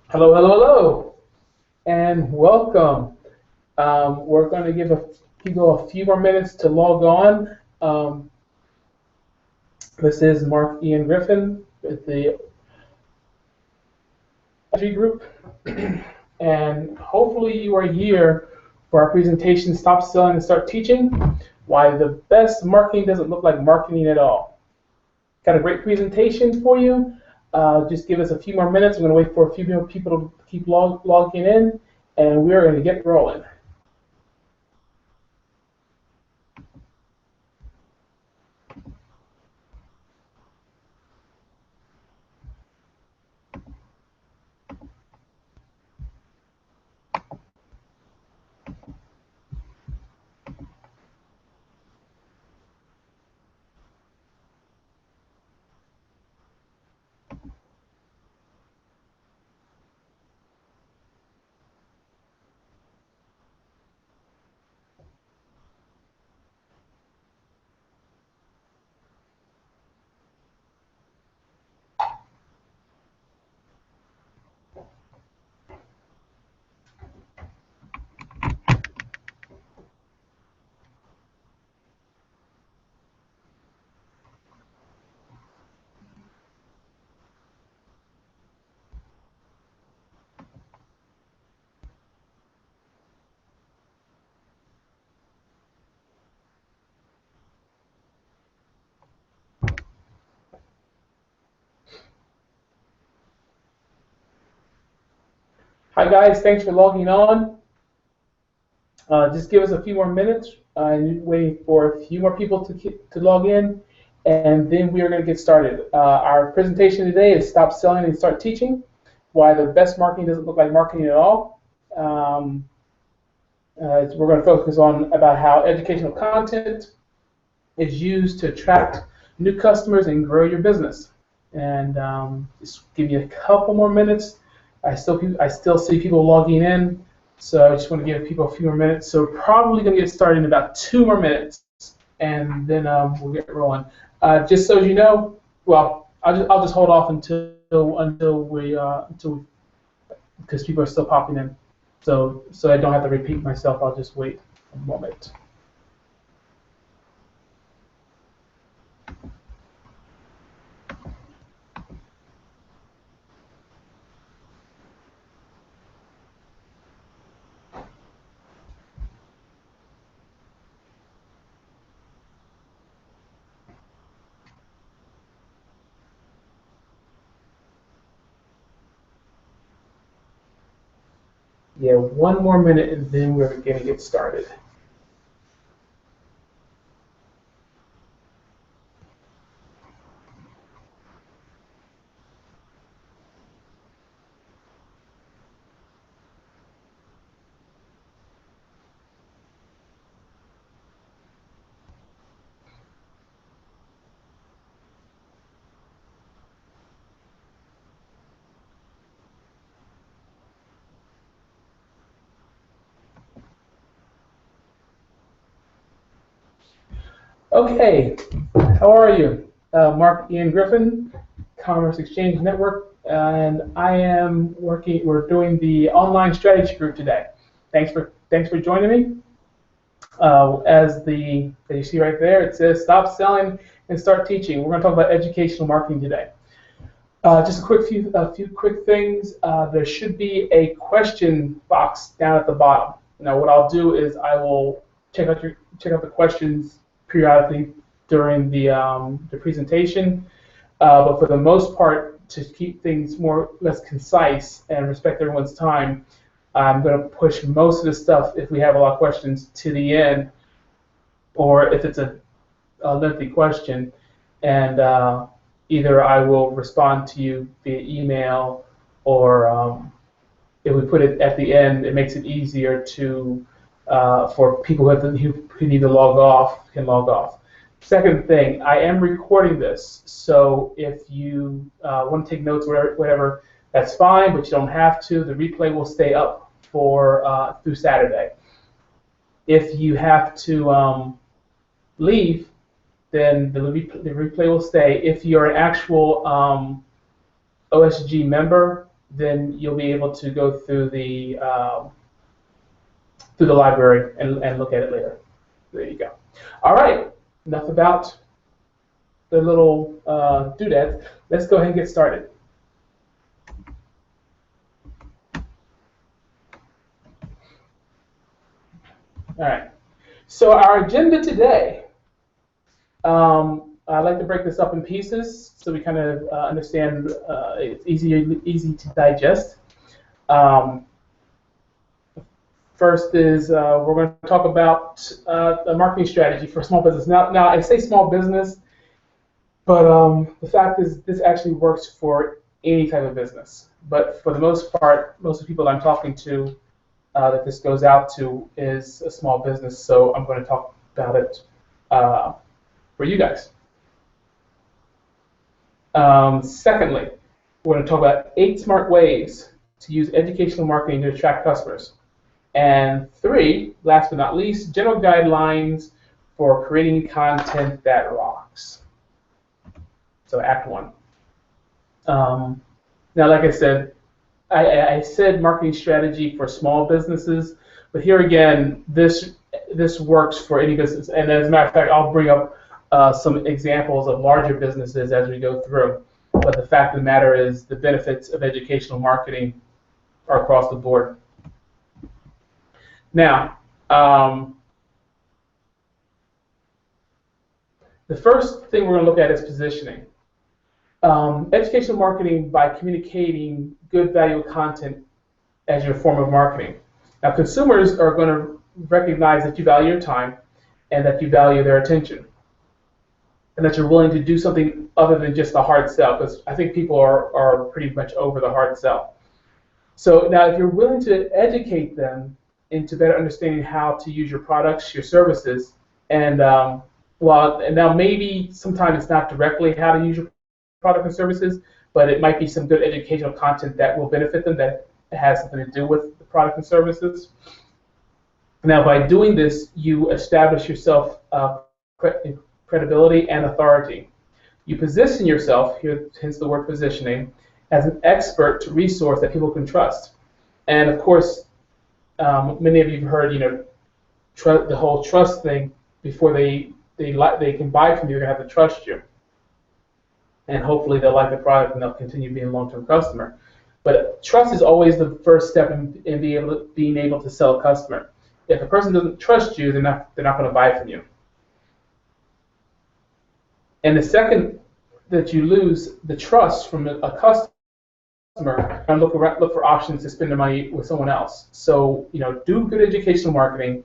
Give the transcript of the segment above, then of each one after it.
Hello, hello, hello, and welcome. We're going to give people a few more minutes to log on. This is Mark Ian Griffin with the OSG group, and hopefully you are here for our presentation, Stop Selling and Start Teaching, Why the Best Marketing Doesn't Look Like Marketing at All. Got a great presentation for you. Just give us a few more minutes. We're going to wait for a few more people to keep logging in, and we're going to get rolling. Hi guys, thanks for logging on. Just give us a few more minutes. I'm waiting for a few more people to log in, and then we are going to get started. Our presentation today is Stop Selling and Start Teaching, Why the Best Marketing Doesn't Look Like Marketing at All. We're going to focus on about how educational content is used to attract new customers and grow your business. And just give you a couple more minutes. I still see people logging in, so I just want to give people a few more minutes. So we're probably going to get started in about 2 more minutes, and then we'll get rolling. Just so you know, well, I'll just hold off until because people are still popping in. So I don't have to repeat myself. I'll just wait a moment. Yeah, 1 more minute, and then we're going to get started. Okay, how are you? Mark Ian Griffin, Commerce Exchange Network, and I am working. We're doing the online strategy group today. Thanks for joining me. As you see right there, it says Stop Selling and Start Teaching. We're going to talk about educational marketing today. Just a few quick things. There should be a question box down at the bottom. Now, what I'll do is I will check out the questions periodically during the presentation. But for the most part, to keep things more or less concise and respect everyone's time, I'm going to push most of the stuff, if we have a lot of questions, to the end, or if it's a lengthy question, and either I will respond to you via email, or if we put it at the end, it makes it easier to for people who need to log off can log off. Second thing, I am recording this, so if you want to take notes, whatever, that's fine, but you don't have to. The replay will stay up for through Saturday. If you have to leave, then the replay will stay. If you're an actual OSG member, then you'll be able to go through the library and look at it later. There you go. All right, enough about the little doodads. Let's go ahead and get started. All right, so our agenda today, I'd like to break this up in pieces so we kind of understand it's easy to digest. First is we're going to talk about the marketing strategy for small business. Now I say small business, but the fact is this actually works for any type of business. But for the most part, most of the people I'm talking to that this goes out to is a small business. So I'm going to talk about it for you guys. Secondly, we're going to talk about 8 smart ways to use educational marketing to attract customers. And 3, last but not least, general guidelines for creating content that rocks. So Act 1. Now, like I said, I said marketing strategy for small businesses, but here again, this works for any business. And as a matter of fact, I'll bring up some examples of larger businesses as we go through. But the fact of the matter is the benefits of educational marketing are across the board. Now, the first thing we're going to look at is positioning. Educational marketing by communicating good value content as your form of marketing. Now, consumers are going to recognize that you value your time and that you value their attention, and that you're willing to do something other than just a hard sell, because I think people are pretty much over the hard sell. So now if you're willing to educate them into better understanding how to use your products, your services, and now maybe sometimes it's not directly how to use your product and services, but it might be some good educational content that will benefit them that has something to do with the product and services. Now by doing this, you establish yourself credibility and authority. You position yourself, here, hence the word positioning, as an expert resource that people can trust. And of course, many of you have heard, the whole trust thing. Before they can buy from you, they're going to have to trust you. And hopefully they'll like the product and they'll continue being a long-term customer. But trust is always the first step in being able to sell a customer. If a person doesn't trust you, they're not going to buy from you. And the second that you lose the trust from a customer, and look for options to spend their money with someone else. So, do good educational marketing.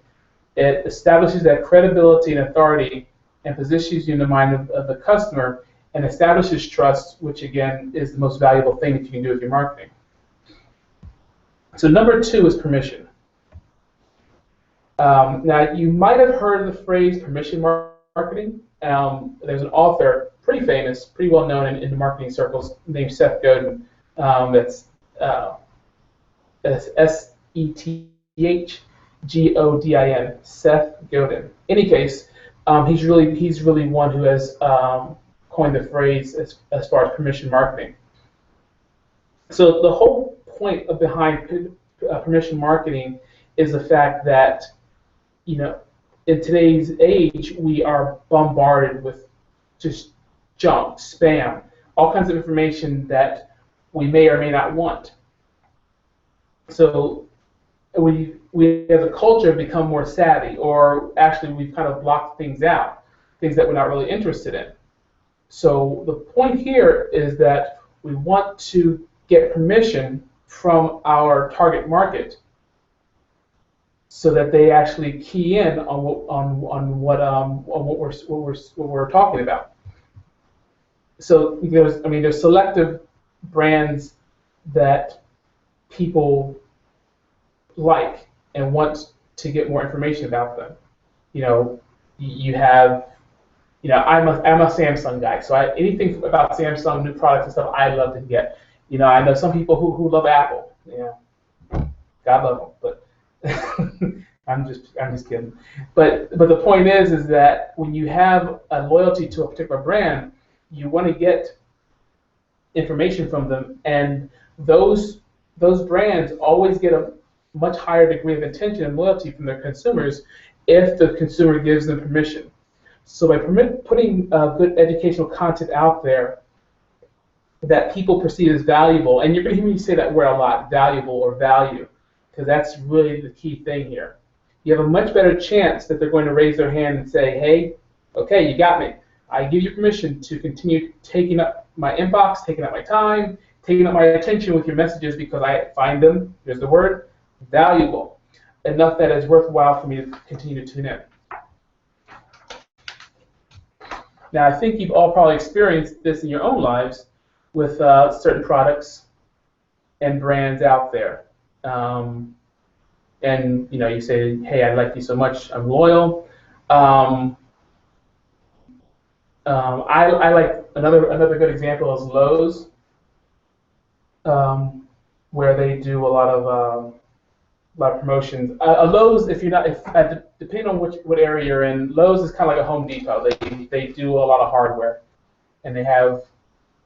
It establishes that credibility and authority and positions you in the mind of the customer and establishes trust, which again is the most valuable thing that you can do with your marketing. So number 2 is permission. Now, you might have heard the phrase permission marketing. There's an author, pretty famous, pretty well known in the marketing circles, named Seth Godin. That's SETHGODIN, Seth Godin. In any case, he's really one who has coined the phrase as far as permission marketing. So the whole point behind permission marketing is the fact that, in today's age, we are bombarded with just junk, spam, all kinds of information that we may or may not want. So we as a culture have become more savvy, or actually we've kind of blocked things out, things that we're not really interested in. So the point here is that we want to get permission from our target market so that they actually key in on what we're talking about. So there's selective brands that people like and want to get more information about them. You know, you have, I'm a Samsung guy, so anything about Samsung new products and stuff I love to get. I know some people who love Apple. God love them, but I'm just kidding. But the point is that when you have a loyalty to a particular brand, you want to get information from them, and those brands always get a much higher degree of attention and loyalty from their consumers if the consumer gives them permission. So by putting good educational content out there that people perceive as valuable, and you're going to hear me say that word a lot, valuable or value, because that's really the key thing here. You have a much better chance that they're going to raise their hand and say, hey, okay, you got me. I give you permission to continue taking up my inbox, taking up my time, taking up my attention with your messages because I find them, here's the word, valuable, enough that it's worthwhile for me to continue to tune in. Now, I think you've all probably experienced this in your own lives with certain products and brands out there. And you say, hey, I like you so much, I'm loyal. I like another good example is Lowe's, where they do a lot of promotions. Lowe's, depending on what area you're in, Lowe's is kind of like a Home Depot. They do a lot of hardware, and they have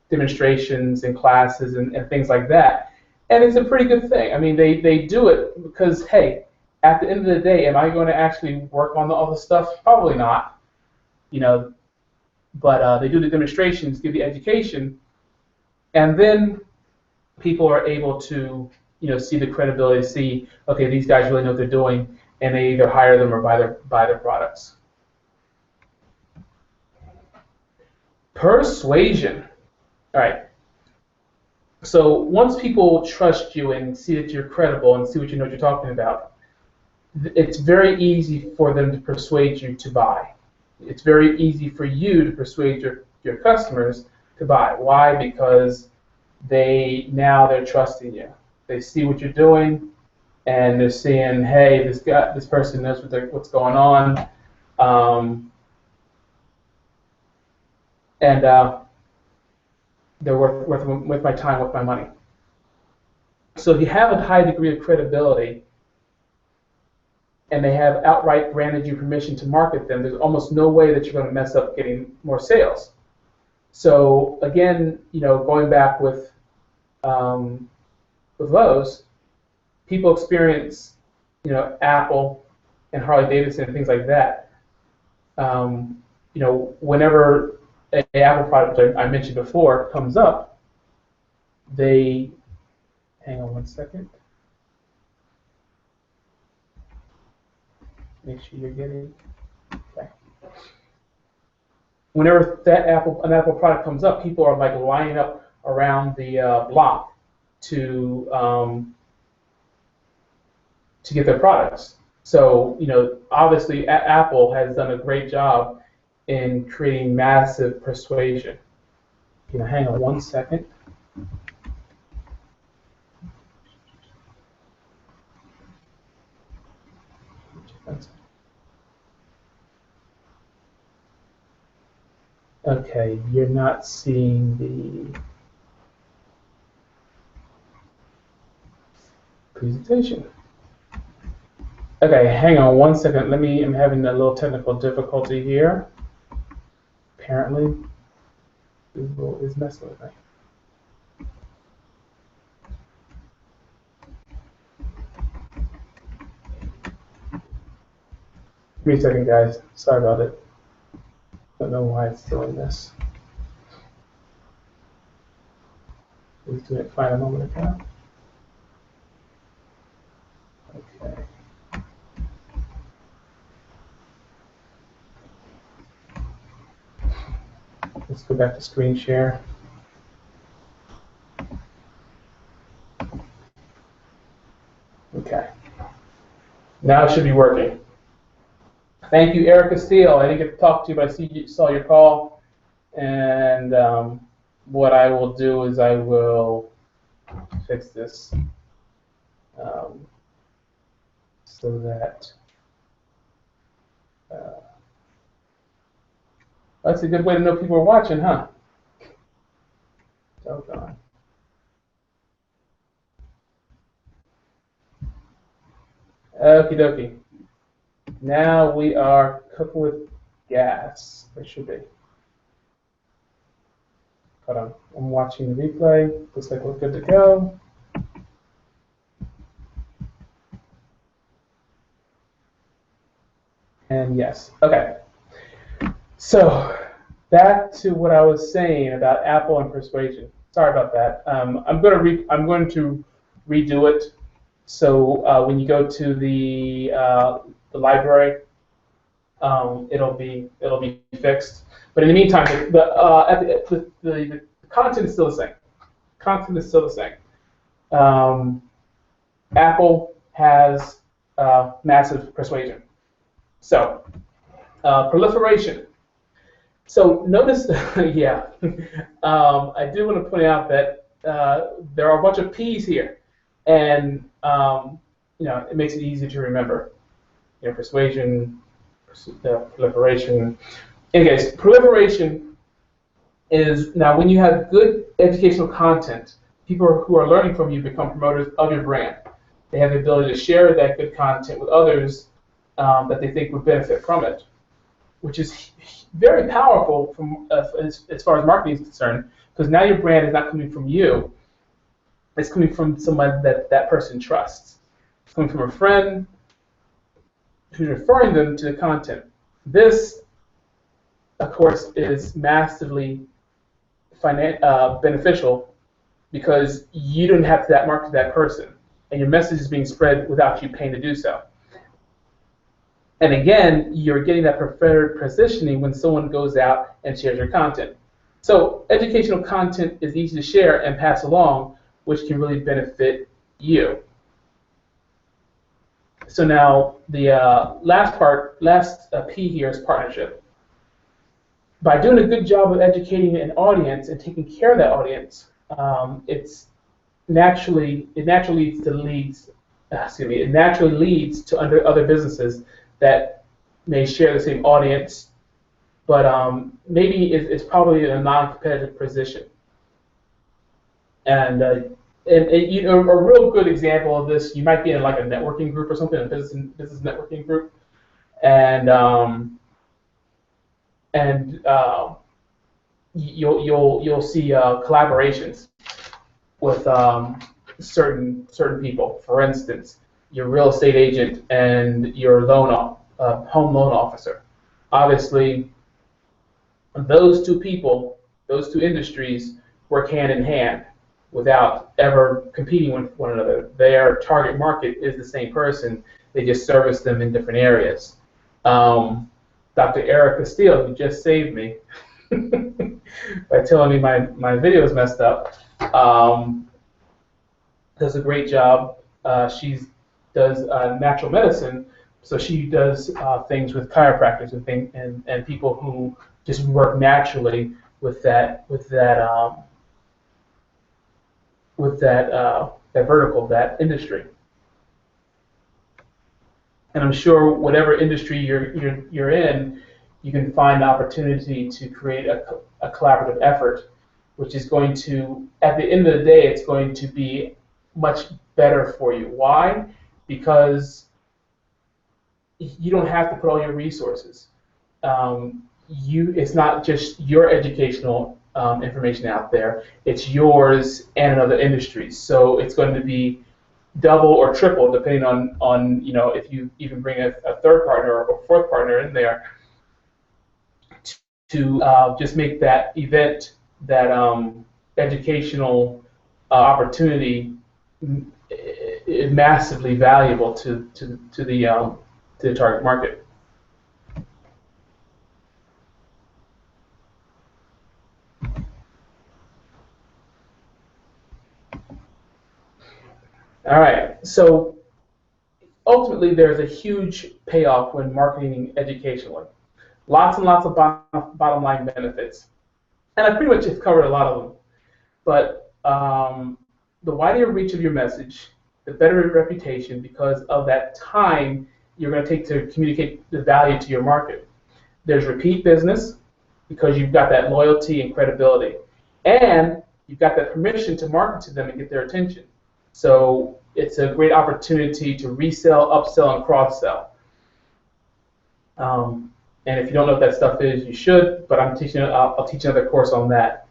demonstrations and classes and things like that. And it's a pretty good thing. I mean, they do it because, hey, at the end of the day, am I going to actually work on all the stuff? Probably not. But they do the demonstrations, give the education, and then people are able to see the credibility, see, okay, these guys really know what they're doing, and they either hire them or buy their products. Persuasion. All right. So once people trust you and see that you're credible and see what you know what you're talking about, it's very easy for them to persuade you to buy. It's very easy for you to persuade your customers to buy. Why? Because they're trusting you. They see what you're doing, and they're seeing, hey, this person knows what's going on, and they're worth my time, worth my money. So if you have a high degree of credibility, and they have outright granted you permission to market them, there's almost no way that you're going to mess up getting more sales. So again, going back with Lowe's, people experience, Apple and Harley Davidson and things like that. Whenever an Apple product, which I mentioned before, comes up, hang on one second. Make sure you're getting, okay. Whenever an Apple product comes up, people are like lining up around the block to get their products. So, obviously Apple has done a great job in creating massive persuasion. Hang on one second. Okay, you're not seeing the presentation. Okay, hang on one second. I'm having a little technical difficulty here. Apparently, Google is messing with me. Give me a second, guys. Sorry about it. Don't know why it's doing this. It was doing it fine a moment ago. Okay. Let's go back to screen share. Okay. Now it should be working. Thank you, Erica Steele. I didn't get to talk to you, but I saw your call. And what I will do is I will fix this so that that's a good way to know people are watching, huh? Doggone. Okie dokie. Now we are cooking with gas. It should be. Hold on. I'm watching the replay. Looks like we're good to go. And yes. Okay. So back to what I was saying about Apple and persuasion. Sorry about that. I'm going to redo it. So when you go to the library, it'll be fixed. But in the meantime, the content is still the same. Content is still the same. Apple has massive persuasion. So proliferation. So notice, yeah, I do want to point out that there are a bunch of P's here, and it makes it easy to remember. Persuasion, proliferation. Anyways, proliferation is now when you have good educational content, people who are learning from you become promoters of your brand. They have the ability to share that good content with others that they think would benefit from it, which is very powerful from as far as marketing is concerned, because now your brand is not coming from you. It's coming from someone that person trusts. It's coming from a friend who's referring them to the content. This, of course, is massively beneficial because you don't have to market to that person, and your message is being spread without you paying to do so. And again, you're getting that preferred positioning when someone goes out and shares your content. So educational content is easy to share and pass along, which can really benefit you. So now the last P here is partnership. By doing a good job of educating an audience and taking care of that audience, it naturally leads to other businesses that may share the same audience, but maybe it's probably in a non-competitive position. And a real good example of this, you might be in like a networking group or something, a business networking group, and you'll see collaborations with certain people. For instance, your real estate agent and your home loan officer. Obviously, those two people, those two industries, work hand in hand without ever competing with one another. Their target market is the same person. They just service them in different areas. Dr. Erica Steele, who just saved me by telling me my video is messed up, does a great job. She does natural medicine, so she does things with chiropractors and people who just work naturally with that vertical, that industry. And I'm sure whatever industry you're in, you can find an opportunity to create a collaborative effort, which is going to, at the end of the day, it's going to be much better for you. Why? Because you don't have to put all your resources. It's not just your educational information out there. It's yours and another industry. So it's going to be double or triple depending on if you even bring a third partner or fourth partner in there to just make that event, that educational opportunity massively valuable to the target market. All right. So ultimately, there's a huge payoff when marketing educationally. Lots and lots of bottom line benefits. And I pretty much have covered a lot of them. But the wider reach of your message, the better your reputation because of that time you're going to take to communicate the value to your market. There's repeat business because you've got that loyalty and credibility. And you've got that permission to market to them and get their attention. So it's a great opportunity to resell, upsell, and cross-sell. And if you don't know what that stuff is, you should. But I'll teach another course on that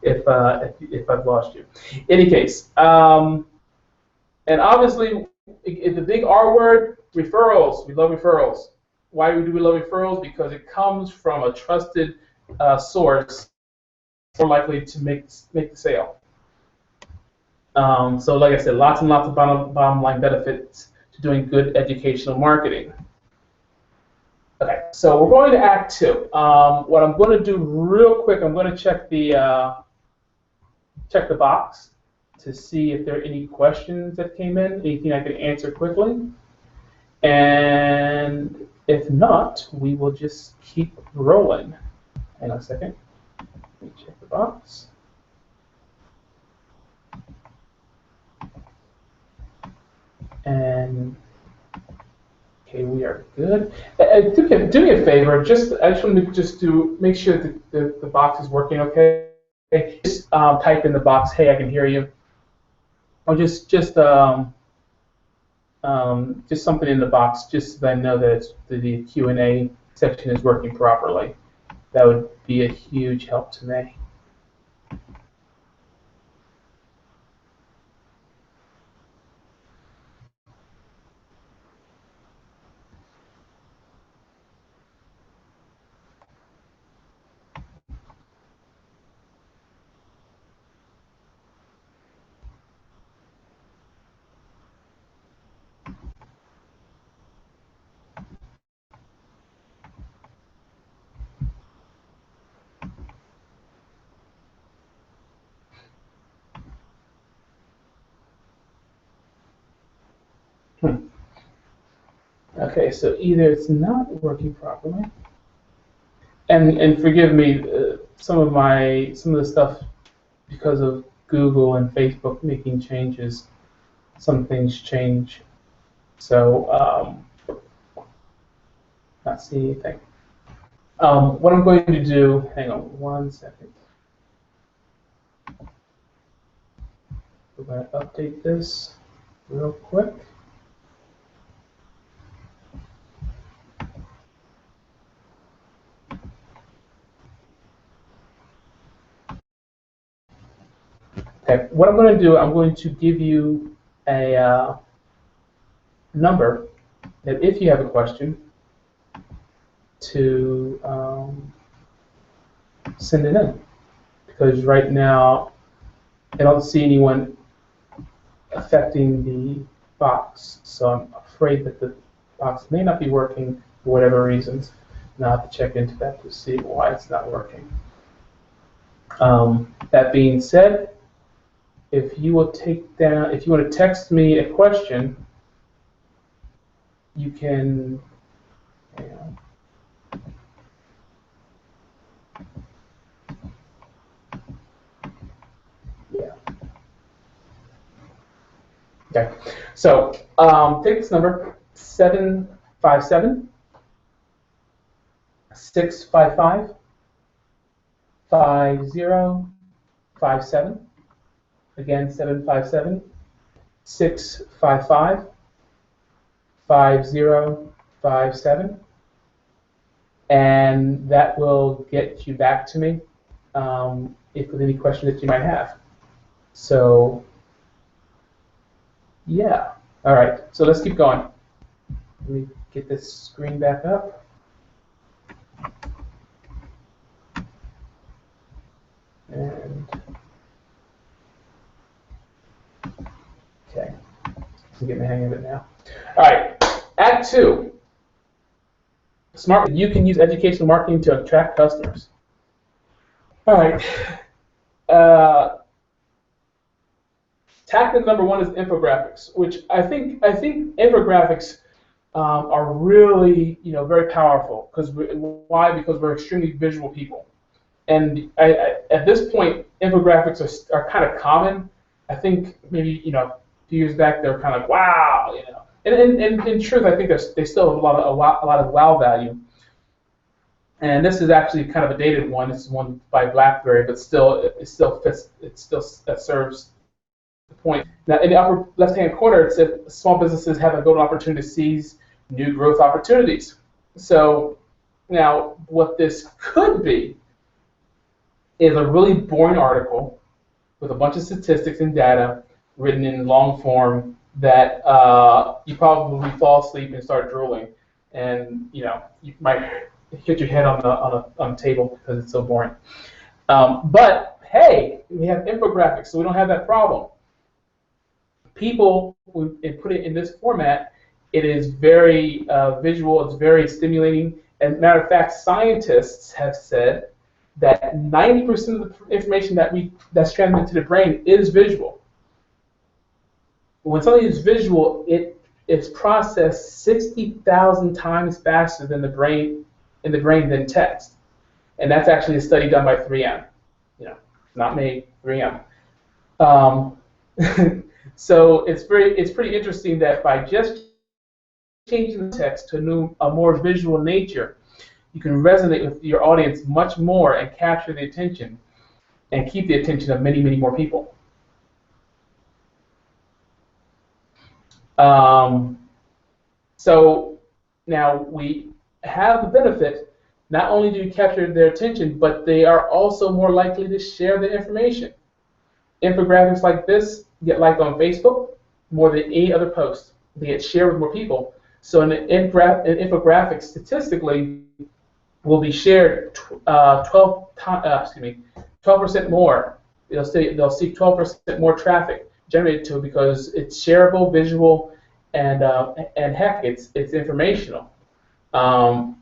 if I've lost you. In any case, and obviously the big R word, referrals. We love referrals. Why do we love referrals? Because it comes from a trusted source, more likely to make the sale. So like I said, lots and lots of bottom line benefits to doing good educational marketing. Okay, so we're going to Act 2. What I'm going to do real quick, I'm going to check the box to see if there are any questions that came in, anything I can answer quickly. And if not, we will just keep rolling. Hang on a second. Let me check the box. And okay, we are good. Do me a favor. I just want to make sure that the box is working okay. Just type in the box, "Hey, I can hear you," or just something in the box, just so that I know that the Q&A section is working properly. That would be a huge help to me. Okay, so either it's not working properly, and forgive me, some of the stuff because of Google and Facebook making changes, some things change. So not seeing anything. What I'm going to do, hang on one second. We're going to update this real quick. Okay, what I'm going to do, I'm going to give you a number that if you have a question, to send it in. Because right now, I don't see anyone affecting the box, so I'm afraid that the box may not be working for whatever reasons. And I'll have to check into that to see why it's not working. That being said, if you want to text me a question, you can. Yeah. Okay. So take this number 757 655 5057. Again, 757 655 5057. And that will get you back to me if with any questions that you might have. So, yeah. All right. So let's keep going. Let me get this screen back up. And okay, I'm getting the hang of it now. All right, Act 2. Smart. You can use educational marketing to attract customers. All right. Tactic number one is infographics, which I think infographics are really very powerful because why? Because we're extremely visual people, and at this point, infographics are kind of common. I think maybe a few years back they were kind of like wow, and in truth, I think they still have a lot of wow value. And this is actually kind of a dated one. This is one by BlackBerry, but still, it still fits. It still serves the point. Now, in the upper left-hand corner, it says small businesses have a golden opportunity to seize new growth opportunities. So now, what this could be is a really boring article with a bunch of statistics and data written in long form that you probably fall asleep and start drooling, and you might hit your head on the table because it's so boring. But hey, we have infographics, so we don't have that problem. People, when they put it in this format, it is very visual, it's very stimulating. As matter of fact, scientists have said that 90% of the information that's transmitted to the brain is visual. When something is visual, it is processed 60,000 times faster than the brain than text. And that's actually a study done by 3M. Not me, 3M. So it's pretty interesting that by just changing the text to a more visual nature, you can resonate with your audience much more and capture the attention and keep the attention of many, many more people. So now we have the benefit, not only do you capture their attention, but they are also more likely to share the information. Infographics like this get liked on Facebook more than any other post. They get shared with more people. So an infographic statistically will be shared 12% more. They'll see 12% more traffic generated to it because it's shareable, visual, and heck, it's informational.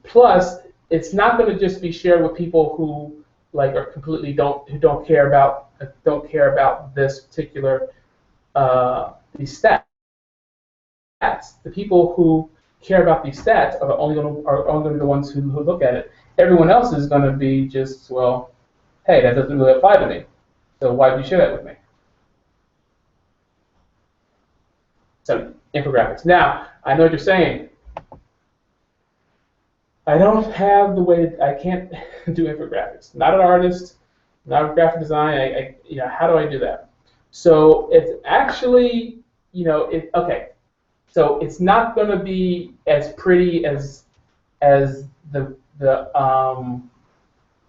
Plus, it's not going to just be shared with people who are completely don't care about this particular these stats. The people who care about these stats are only going to be the ones who look at it. Everyone else is going to be just, well, hey, that doesn't really apply to me, so why do you share that with me? So infographics. Now, I know what you're saying. I don't have the way. I can't do infographics. Not an artist. Not a graphic design. How do I do that? So it's actually, okay. So it's not going to be as pretty as the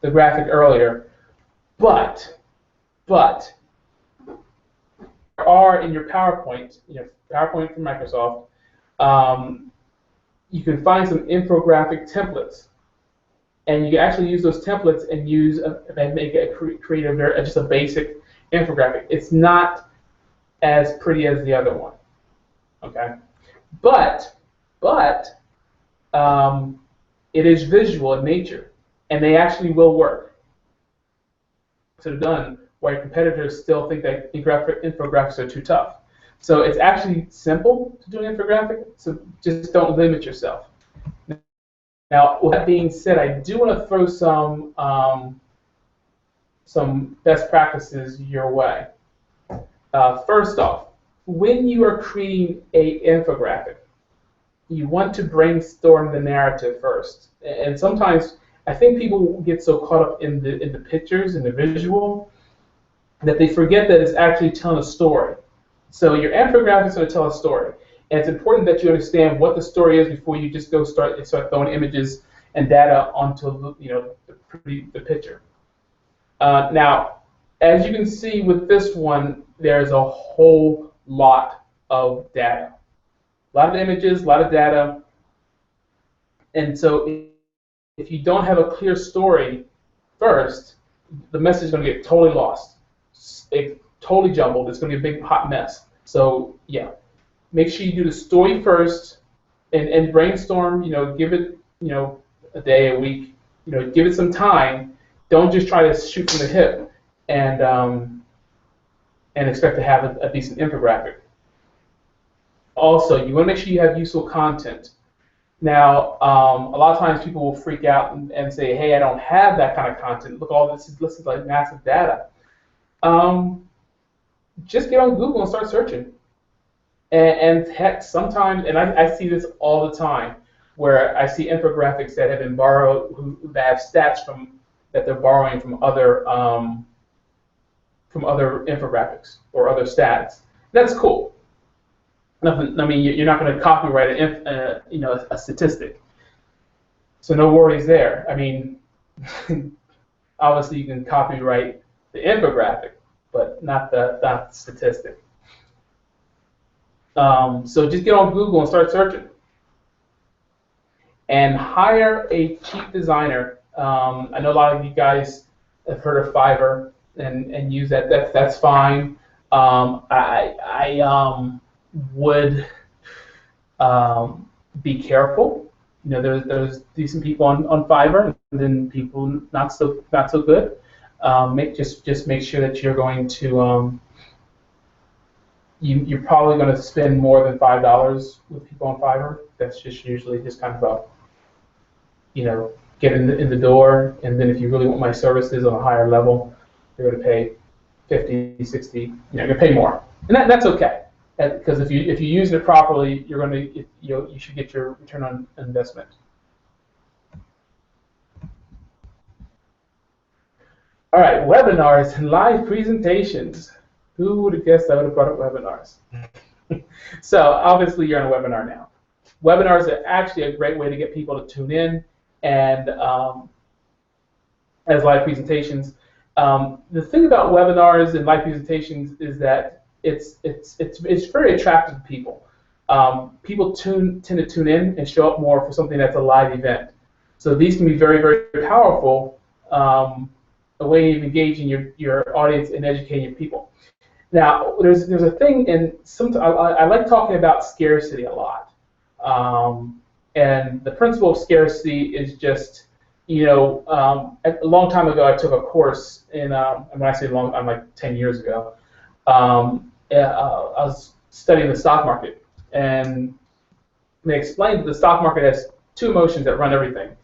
graphic earlier, but are in your PowerPoint, PowerPoint from Microsoft, you can find some infographic templates, and you can actually use those templates and create just a basic infographic. It's not as pretty as the other one, okay? But it is visual in nature, and they actually will work. So they're done where your competitors still think that infographics are too tough. So it's actually simple to do an infographic, so just don't limit yourself. Now, with that being said, I do want to throw some best practices your way. First off, when you are creating an infographic, you want to brainstorm the narrative first. And sometimes I think people get so caught up in the pictures and the visual that they forget that it's actually telling a story. So your infographic is going to tell a story. And it's important that you understand what the story is before you just start throwing images and data onto the picture. Now, as you can see with this one, there's a whole lot of data. A lot of images, a lot of data. And so if you don't have a clear story first, the message is going to get totally lost. It's totally jumbled. It's going to be a big hot mess. So yeah, make sure you do the story first and brainstorm. Give it a day, a week. Give it some time. Don't just try to shoot from the hip and and expect to have a decent infographic. Also, you want to make sure you have useful content. Now, a lot of times people will freak out and say, hey, I don't have that kind of content. Look, all this is like massive data. Just get on Google and start searching. And heck, sometimes, and I see this all the time, where I see infographics that have been borrowed, that have stats that they're borrowing from other infographics or other stats. That's cool. Nothing. I mean, you're not going to copyright a statistic, so no worries there. I mean, obviously you can copyright the infographic, but not the statistic. So just get on Google and start searching, and hire a cheap designer. I know a lot of you guys have heard of Fiverr and use that. That's fine. I would be careful. You know, there's decent people on Fiverr, and then people not so good. Just make sure that you're going to you're probably going to spend more than $5 with people on Fiverr. That's just usually just kind of get in the door, and then if you really want my services on a higher level, you're going to pay 50, 60. You're going to pay more, and that's okay. Because if you use it properly, you should get your return on investment. All right, webinars and live presentations. Who would have guessed I would have brought up webinars? So obviously you're on a webinar now. Webinars are actually a great way to get people to tune in, and as live presentations. The thing about webinars and live presentations is that it's very attractive to people. People tend to tune in and show up more for something that's a live event. So these can be very, very powerful, a way of engaging your audience and educating your people. Now, there's a thing, and I like talking about scarcity a lot. And the principle of scarcity is just, a long time ago I took a course in, when I say long, I'm like 10 years ago. I was studying the stock market, and they explained that the stock market has two emotions that run everything,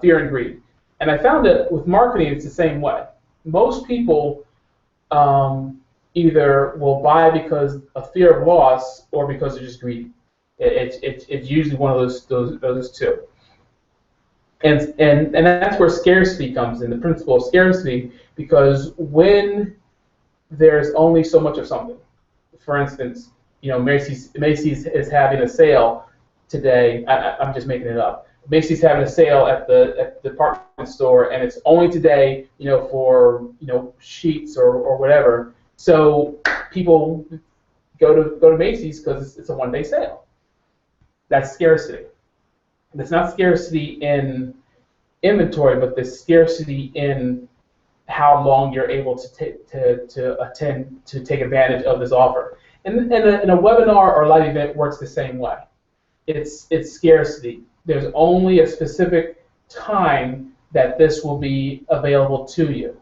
fear and greed. And I found that with marketing, it's the same way. Most people either will buy because of fear of loss or because they're just greedy. It's usually one of those two. And that's where scarcity comes in, the principle of scarcity, because when there's only so much of something. For instance, Macy's is having a sale today. I'm just making it up. Macy's having a sale at the department store, and it's only today, for sheets or whatever. So people go to Macy's because it's a one-day sale. That's scarcity. It's not scarcity in inventory, but the scarcity in how long you're able to take advantage of this offer. And a webinar or live event works the same way. It's scarcity. There's only a specific time that this will be available to you.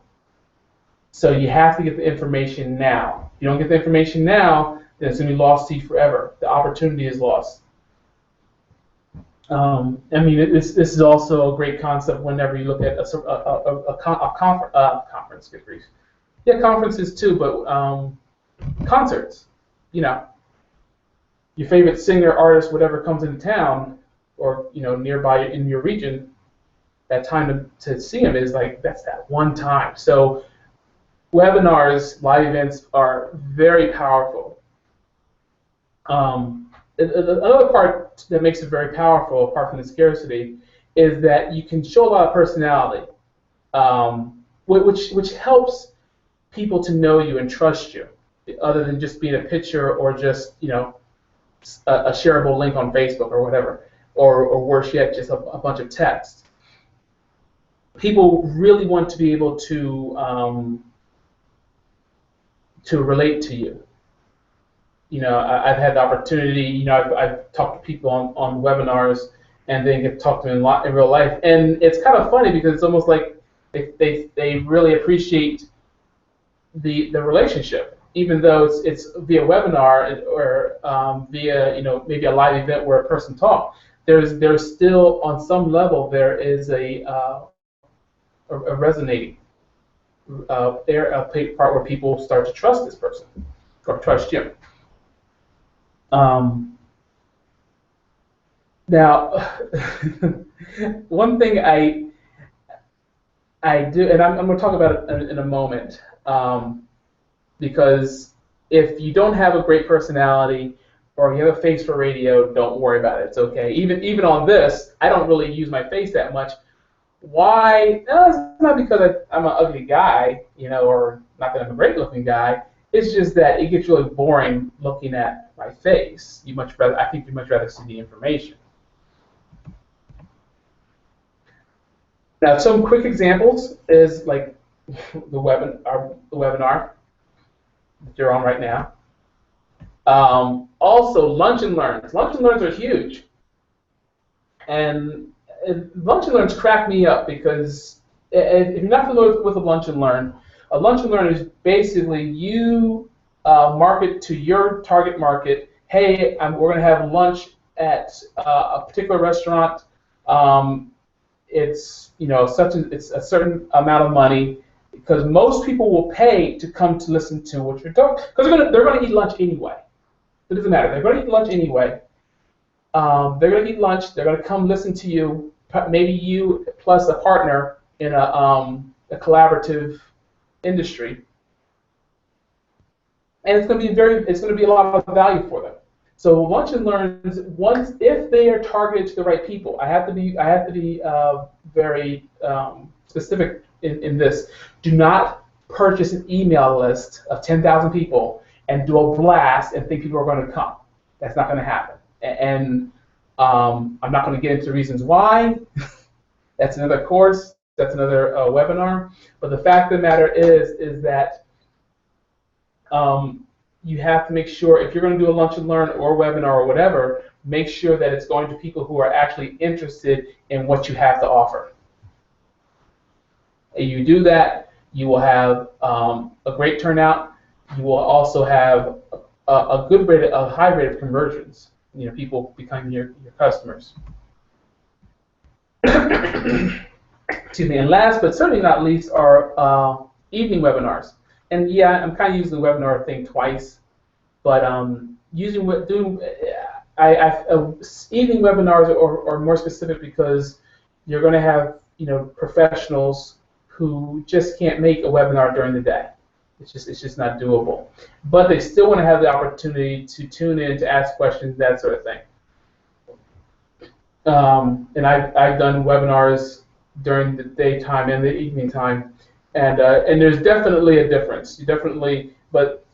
So you have to get the information now. If you don't get the information now, then it's going to be lost to you forever. The opportunity is lost. This is also a great concept whenever you look at a conference. Good grief. Yeah, conferences too, but concerts. Your favorite singer, artist, whatever comes into town, or nearby in your region, that time to see them is that's that one time. So webinars, live events are very powerful. Another part that makes it very powerful, apart from the scarcity, is that you can show a lot of personality, which helps people to know you and trust you, other than just being a picture or just a shareable link on Facebook or whatever, or worse yet, just a bunch of text. People really want to be able to relate to you. I've had the opportunity. I've talked to people on webinars, and then get to talk to them in real life, and it's kind of funny because it's almost like they really appreciate the relationship. even though it's via webinar or via maybe a live event where a person talks, there's still on some level there is a resonating a part where people start to trust this person or trust you. Now, one thing I do, and I'm going to talk about it in a moment, because if you don't have a great personality or you have a face for radio, don't worry about it. It's okay. Even on this, I don't really use my face that much. Why? No, it's not because I'm an ugly guy, or not that I'm a great-looking guy. It's just that it gets really boring looking at my face. I think you'd much rather see the information. Now, some quick examples is like the webinar that you're on right now. Also, lunch and learns. Lunch and learns are huge. And lunch and learns crack me up because if you're not familiar with a lunch and learn is basically you market to your target market. Hey, we're going to have lunch at a particular restaurant. It's it's a certain amount of money because most people will pay to come to listen to what you're doing because they're going to eat lunch anyway. It doesn't matter. They're going to eat lunch anyway. They're going to eat lunch. They're going to come listen to you. Maybe you plus a partner in a collaborative industry, and it's going to be a lot of value for them. So lunch and learns, if they are targeted to the right people, I have to be very specific in this. Do not purchase an email list of 10,000 people and do a blast and think people are going to come. That's not going to happen. And I'm not going to get into reasons why. That's another course. That's another webinar. But the fact of the matter is that you have to make sure, if you're going to do a lunch and learn or webinar or whatever, make sure that it's going to people who are actually interested in what you have to offer. And you do that, you will have a great turnout. You will also have a high rate of conversions. People becoming your customers. Excuse me. And last but certainly not least are evening webinars. And yeah, I'm kind of using the webinar thing twice, but evening webinars are more specific because you're going to have professionals who just can't make a webinar during the day. It's just not doable. But they still want to have the opportunity to tune in, to ask questions, that sort of thing. And I've done webinars during the daytime and the evening time. And there's definitely a difference. But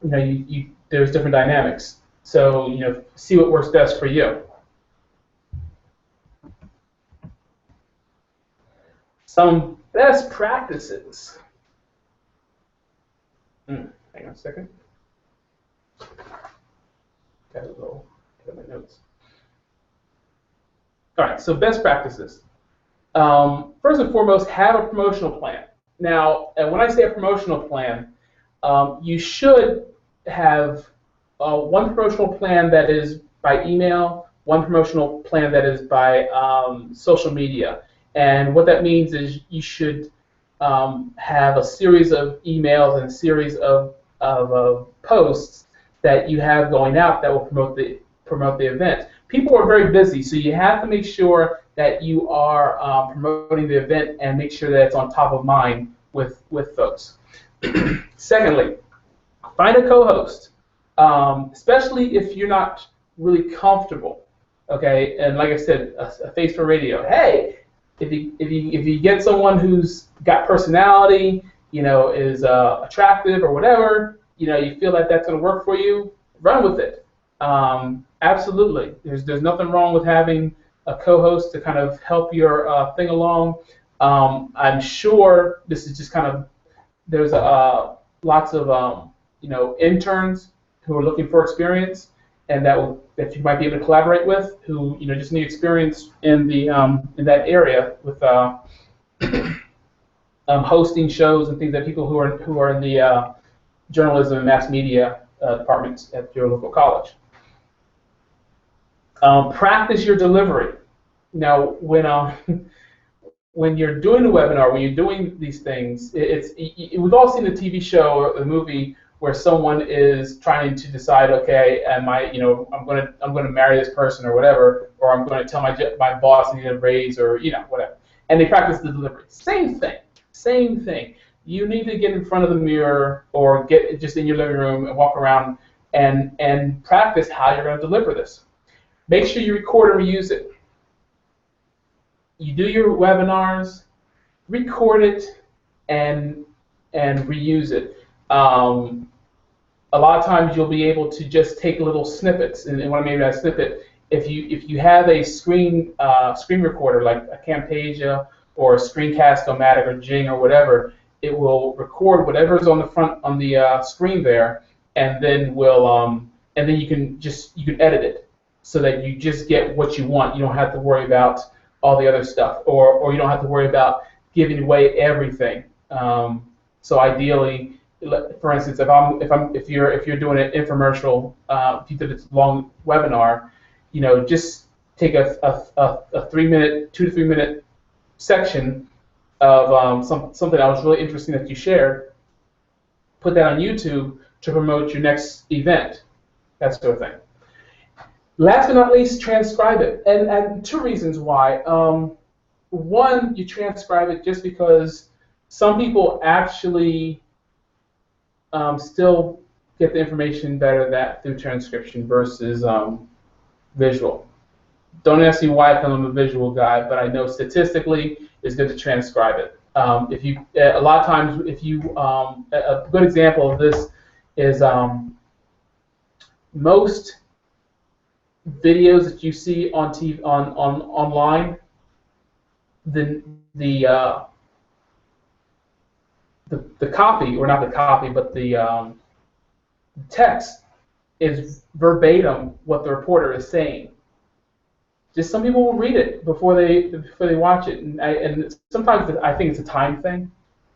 there's different dynamics. So see what works best for you. Some best practices. Hang on a second. Got my notes. All right. So best practices. First and foremost, have a promotional plan. Now, when I say a promotional plan, you should have one promotional plan that is by email, one promotional plan that is by social media. And what that means is you should have a series of emails and a series of posts that you have going out that will promote the event. People are very busy, so you have to make sure that you are promoting the event and make sure that it's on top of mind with folks. Secondly, find a co-host, especially if you're not really comfortable. Okay, and like I said, a face for radio. Hey, if you get someone who's got personality, is attractive or whatever, you feel like that's going to work for you, run with it. Absolutely, there's nothing wrong with having a co-host to kind of help your thing along. I'm sure this is just kind of, there's lots of interns who are looking for experience, and that you might be able to collaborate with, who just need experience in that area with hosting shows and things that people who are in the journalism and mass media departments at your local college. Practice your delivery. Now, when you're doing a webinar, when you're doing these things, we've all seen the TV show or the movie where someone is trying to decide, okay, I'm going to marry this person or whatever, or I'm going to tell my boss I need a raise or whatever, and they practice the delivery. Same thing. You need to get in front of the mirror or get just in your living room and walk around and practice how you're going to deliver this. Make sure you record and reuse it. You do your webinars, record it, and reuse it. A lot of times you'll be able to just take little snippets, and what I mean by snippet, if you have a screen recorder like a Camtasia or a Screencast-O-Matic or Jing or whatever, it will record whatever's on the front on the screen there, and then you can edit it so that you just get what you want. You don't have to worry about all the other stuff, or you don't have to worry about giving away everything. So ideally, for instance, if you're doing an infomercial, if you did a long webinar, just take a 2 to 3 minute section of something that was really interesting that you shared, put that on YouTube to promote your next event, that sort of thing. Last but not least, transcribe it, and two reasons why. One, you transcribe it just because some people actually still get the information better through transcription versus visual. Don't ask me why, because I'm a visual guy, but I know statistically it's good to transcribe it. A lot of times, a good example of this is most videos that you see on TV, online, the copy, or not the copy, but the text is verbatim what the reporter is saying. Just some people will read it before they watch it, and sometimes I think it's a time thing.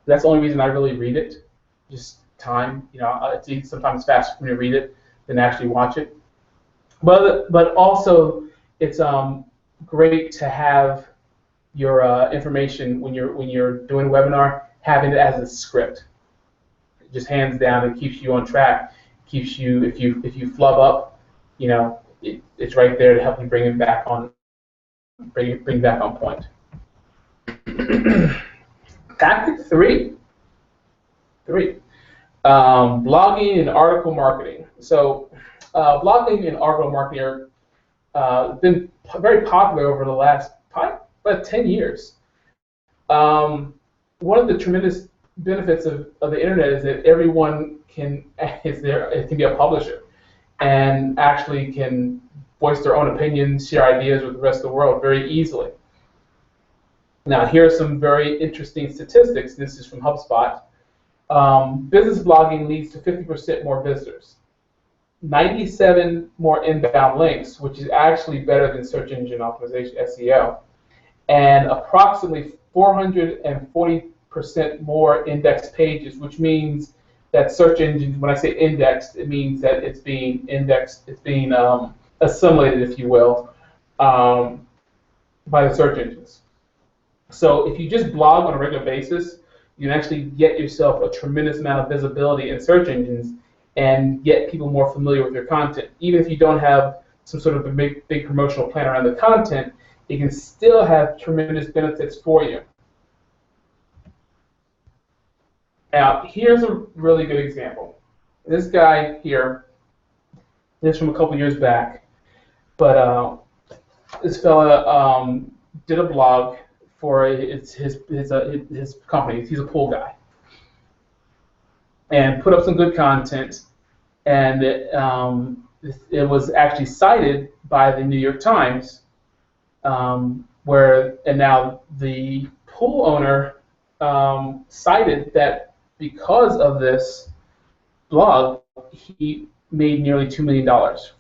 That's the only reason I really read it, just time. It's sometimes faster for me to read it than actually watch it. But also it's great to have your information when you're doing a webinar, having it as a script. Just hands down, it keeps you on track. Keeps you, if you flub up, it's right there to help you bring back on point. Tactic three. Blogging and article marketing. So blogging and article marketing are been very popular over the last probably about 10 years. One of the tremendous benefits of the internet is that everyone can be a publisher and actually can voice their own opinions, share ideas with the rest of the world very easily. Now, here are some very interesting statistics. This is from HubSpot. Business blogging leads to 50% more visitors, 97 more inbound links, which is actually better than search engine optimization, SEO, and approximately 440% more indexed pages, which means that search engines, when I say indexed, it means that it's being indexed, it's being assimilated, if you will, by the search engines. So if you just blog on a regular basis, you can actually get yourself a tremendous amount of visibility in search engines and get people more familiar with your content. Even if you don't have some sort of a big promotional plan around the content, it can still have tremendous benefits for you. Now, here's a really good example. This guy here, this is from a couple years back, but this fella did a blog for his company. He's a pool guy, and put up some good content, and it was actually cited by the New York Times, and now the pool owner cited that because of this blog, he made nearly $2 million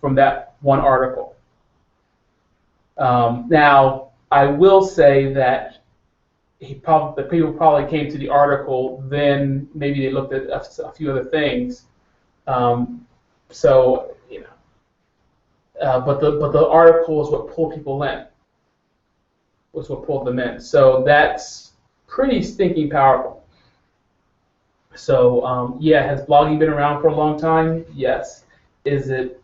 from that one article. Now, I will say that the people probably came to the article, then maybe they looked at a few other things. So but the article is what pulled people in, was what pulled them in. So that's pretty stinking powerful. So yeah, has blogging been around for a long time? Yes. Is it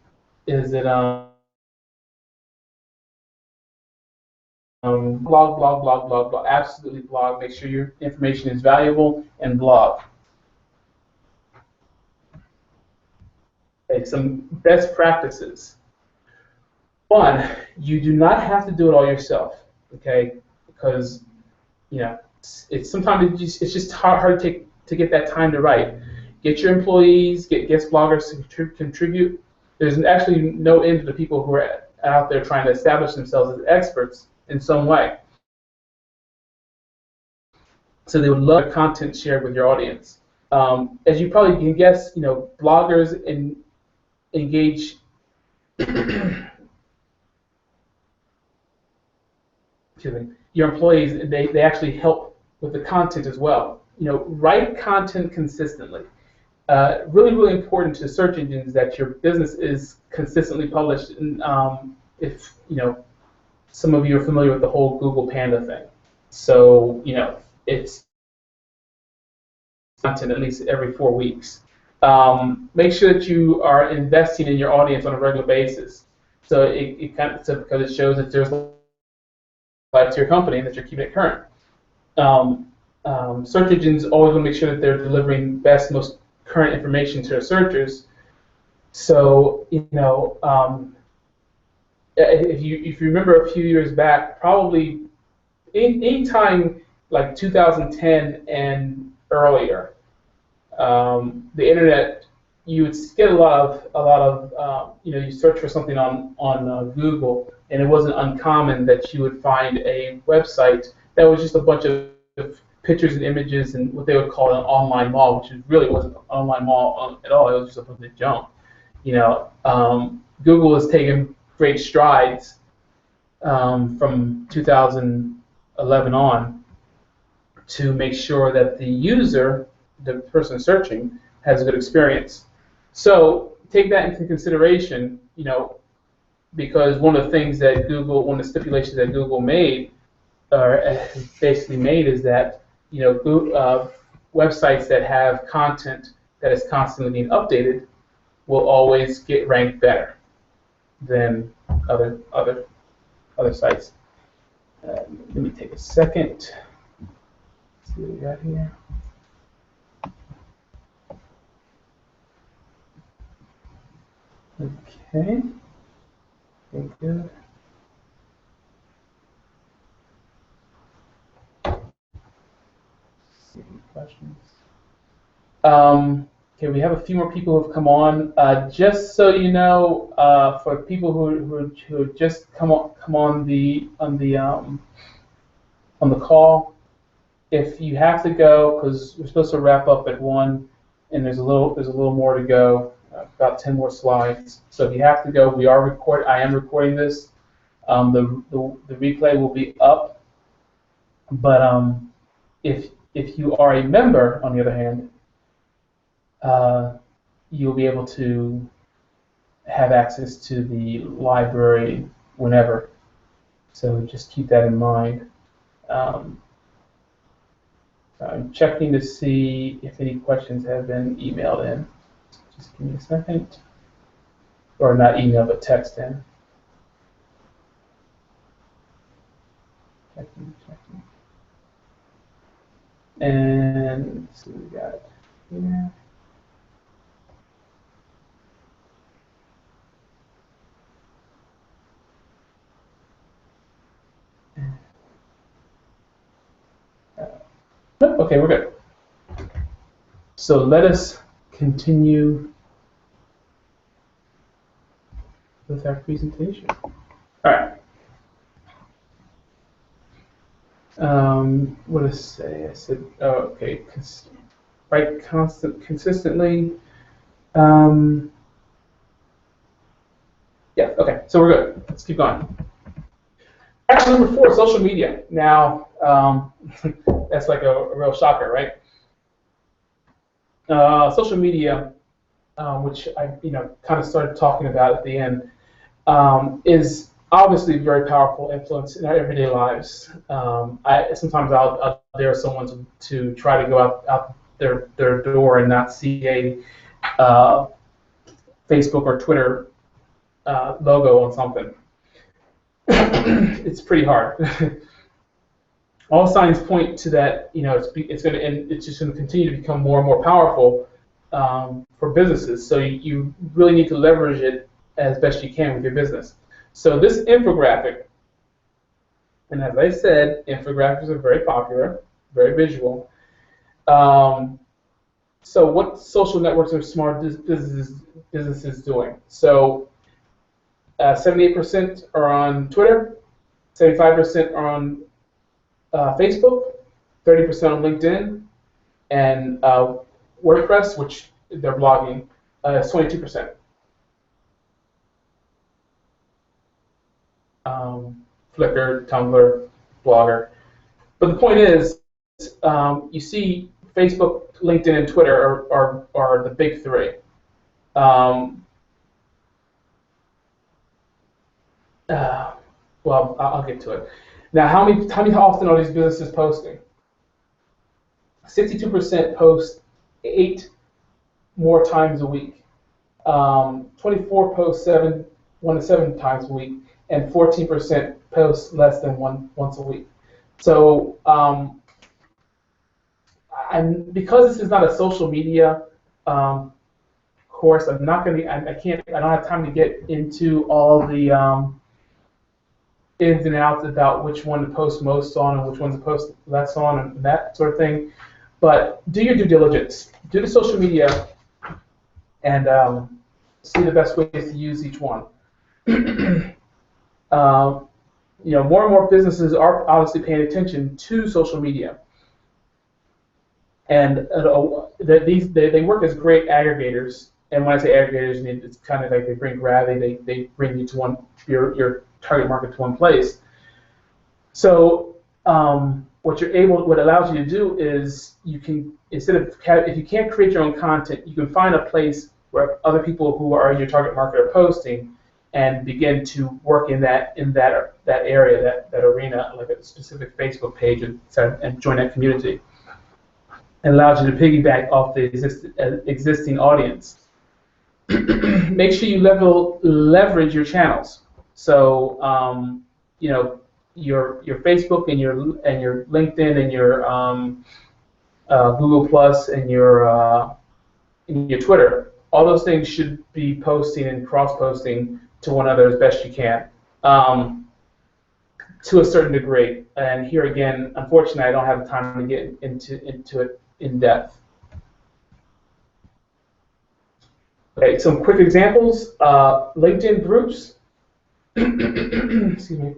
blog? Absolutely blog. Make sure your information is valuable and blog. Okay, some best practices. One, you do not have to do it all yourself. Okay, because it's sometimes it's just hard to get that time to write. Get your employees, get guest bloggers to contribute. There's actually no end to the people who are out there trying to establish themselves as experts in some way. So they would love their content shared with your audience. As you probably can guess, bloggers engage your employees. They actually help with the content as well. Write content consistently. Really, really important to search engines that your business is consistently published. And if some of you are familiar with the whole Google Panda thing, so it's content at least every 4 weeks. Make sure that you are investing in your audience on a regular basis. So because it shows that there's life to your company and that you're keeping it current. Search engines always want to make sure that they're delivering best, most current information to their searchers. So if you remember a few years back, probably anytime like 2010 and earlier, the internet, you would get a lot of you search for something on Google, and it wasn't uncommon that you would find a website that was just a bunch of pictures and images and what they would call an online mall, which really wasn't an online mall at all. It was just a bunch of junk. Google has taken great strides from 2011 on to make sure that the user, the person searching, has a good experience. So take that into consideration, because one of the things that one of the stipulations that Google made, or basically made, is that websites that have content that is constantly being updated will always get ranked better than other sites. Let me take a second. Let's see what we got here. Okay. Okay, good. Any questions? Okay, we have a few more people who have come on. Just so you know, for people who just come on the call, if you have to go, because we're supposed to wrap up at 1, and there's a little more to go, about 10 more slides. So if you have to go, I am recording this. The replay will be up, but if you are a member, on the other hand, you'll be able to have access to the library whenever. So just keep that in mind. I'm checking to see if any questions have been emailed in. Just give me a second. Or not email, but text in. Checking. And let's see what we got here. Okay, we're good. So let us continue with our presentation. All right. What did I say? I said, okay, write consistently. Yeah, okay, so we're good. Let's keep going. Actually, number 4, social media. Now, that's like a real shocker, right? Social media, which I kind of started talking about at the end, is obviously very powerful influence in our everyday lives. Sometimes I'll dare someone to try to go out their door and not see a Facebook or Twitter logo on something. It's pretty hard. All signs point to that. It's just going to continue to become more and more powerful for businesses. So you really need to leverage it as best you can with your business. So this infographic, and as I said, infographics are very popular, very visual. So what social networks are smart businesses doing? So 78% are on Twitter, 75% are on Facebook, 30% on LinkedIn, and WordPress, which they're blogging, is 22%. Flickr, Tumblr, Blogger. But the point is, you see Facebook, LinkedIn, and Twitter are the big 3. Well, I'll get to it. Now, how often are these businesses posting? 62% post 8 more times a week. 24 post 1 to 7 times a week, and 14% post less than once a week. So, because this is not a social media course, I don't have time to get into all the ins and outs about which one to post most on and which one to post less on and that sort of thing. But do your due diligence. Do the social media and see the best ways to use each one. More and more businesses are obviously paying attention to social media, and they work as great aggregators. And when I say aggregators, it's kind of like they bring gravity. They bring you to your target market to one place. So what allows you to do is you can, if you can't create your own content, you can find a place where other people who are in your target market are posting, and begin to work in that area, that arena, like a specific Facebook page, and join that community. It allows you to piggyback off the existing audience. Make sure you leverage your channels. So your Facebook and your LinkedIn and your Google Plus and your Twitter. All those things should be posting and cross-posting to one another as best you can, to a certain degree. And here again, unfortunately, I don't have the time to get into it in depth. Okay, some quick examples. LinkedIn groups. Excuse me.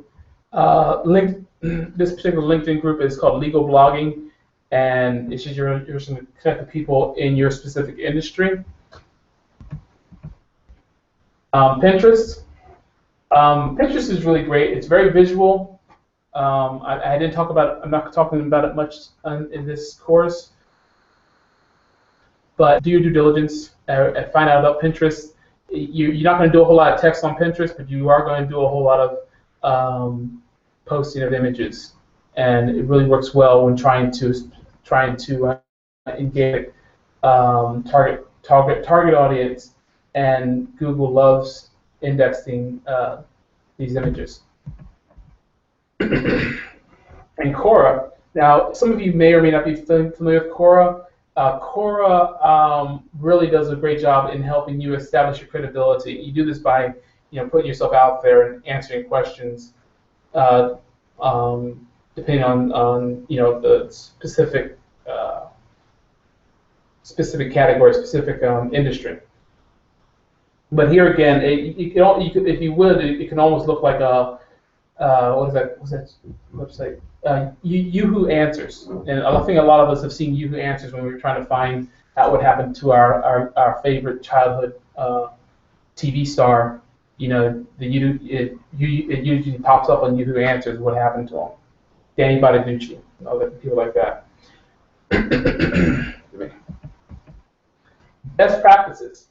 This particular LinkedIn group is called Legal Blogging, and it's just you're going to connect with people in your specific industry. Pinterest. Pinterest is really great. It's very visual. I didn't talk about it. I'm not talking about it much in this course. But do your due diligence and find out about Pinterest. You're not going to do a whole lot of text on Pinterest, but you are going to do a whole lot of posting of images, and it really works well when trying to engage target audience. And Google loves indexing these images. And Quora. Now, some of you may or may not be familiar with Quora. Quora really does a great job in helping you establish your credibility. You do this by putting yourself out there and answering questions, depending on the specific category, specific industry. But here again, if you would, it can almost look like a what's that website? Yahoo Answers, and I think a lot of us have seen Yahoo Answers when we were trying to find out what happened to our favorite childhood TV star it usually pops up on Yahoo Answers what happened to them. Danny Bottagucci, and other people like that. Best practices.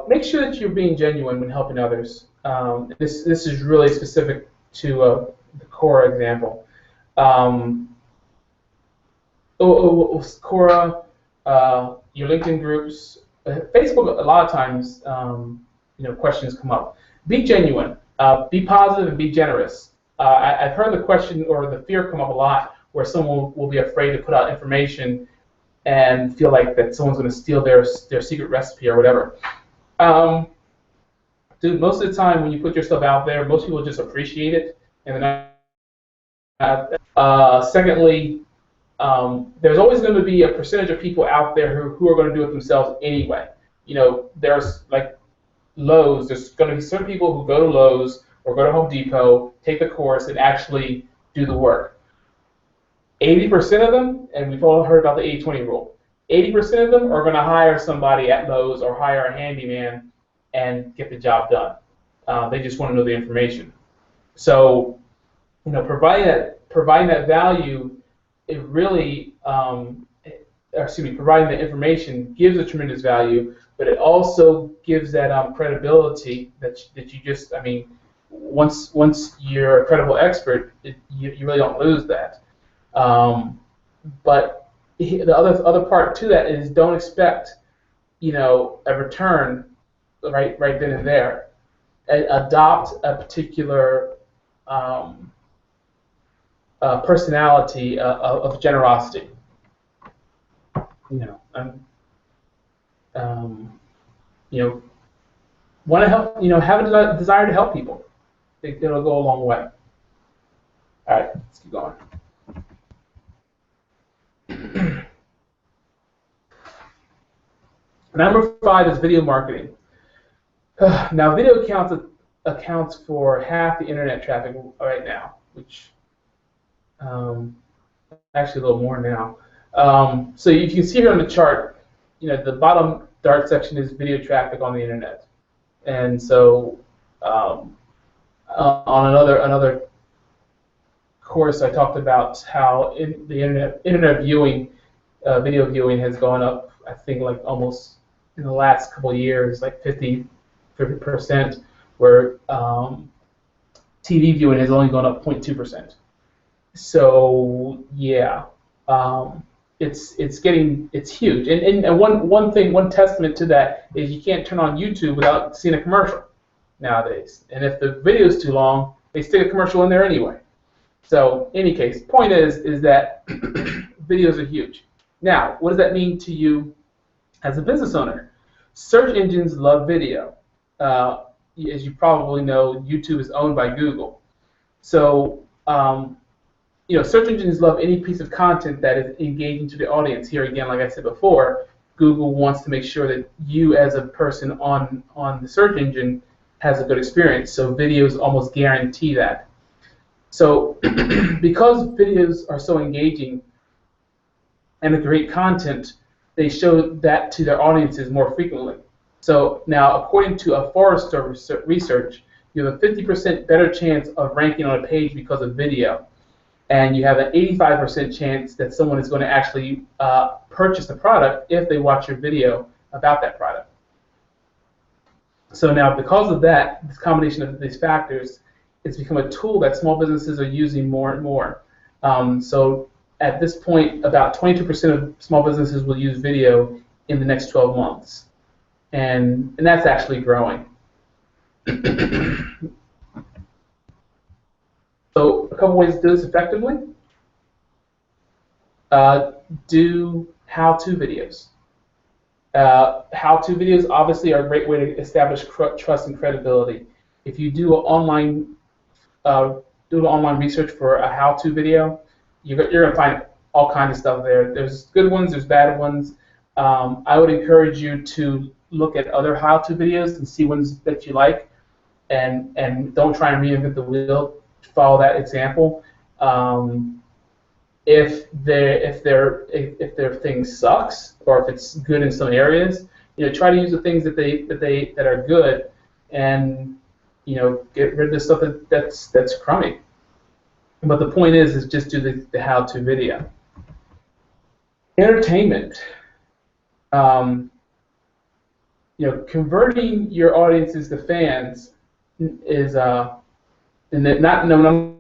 Make sure that you're being genuine when helping others. This is really specific to the Quora example. Quora, your LinkedIn groups, Facebook. A lot of times, questions come up. Be genuine. Be positive and be generous. I've heard the question or the fear come up a lot, where someone will be afraid to put out information and feel like that someone's going to steal their secret recipe or whatever. Dude, most of the time when you put yourself out there, most people just appreciate it, and they're not. Secondly, there's always going to be a percentage of people out there who are going to do it themselves anyway. There's like Lowe's. There's going to be certain people who go to Lowe's or go to Home Depot, take the course, and actually do the work. 80% of them, and we've all heard about the 80-20 rule, 80% of them are going to hire somebody at Lowe's or hire a handyman and get the job done. They just want to know the information. So, providing that value, it really, providing the information gives a tremendous value, but it also gives that credibility that you just, once you're a credible expert, you really don't lose that. But the other part to that is don't expect, a return right then and there. Adopt a particular personality of generosity. Want to help. Have a desire to help people. I think it'll go a long way. All right, let's keep going. Number 5 is video marketing. Now, video accounts for half the internet traffic right now, which actually a little more now. So you can see here on the chart, the bottom dark section is video traffic on the internet, and so on another course, I talked about how the internet viewing, video viewing has gone up. I think like almost in the last couple of years, like 50%, where TV viewing has only gone up 0.2%. So yeah, it's huge. And one testament to that is you can't turn on YouTube without seeing a commercial nowadays. And if the video is too long, they stick a commercial in there anyway. So, in any case, point is that videos are huge. Now, what does that mean to you as a business owner? Search engines love video. As you probably know, YouTube is owned by Google. So, search engines love any piece of content that is engaging to the audience. Here again, like I said before, Google wants to make sure that you as a person on the search engine has a good experience. So videos almost guarantee that. So because videos are so engaging and a great content, they show that to their audiences more frequently. So now, according to a Forrester research, you have a 50% better chance of ranking on a page because of video. And you have an 85% chance that someone is going to actually purchase the product if they watch your video about that product. So now, because of that, this combination of these factors, it's become a tool that small businesses are using more and more. So at this point, about 22% of small businesses will use video in the next 12 months. And that's actually growing. So a couple ways to do this effectively. Do how-to videos. How-to videos obviously are a great way to establish trust and credibility. If you do an online research for a how-to video, you're going to find all kinds of stuff there. There's good ones, there's bad ones. I would encourage you to look at other how-to videos and see ones that you like, and don't try and reinvent the wheel. Follow that example. If their thing sucks, or if it's good in some areas, try to use the things that are good, and get rid of the stuff that's crummy. But the point is just do the how-to video. Entertainment. Converting your audiences to fans is and not no, I'm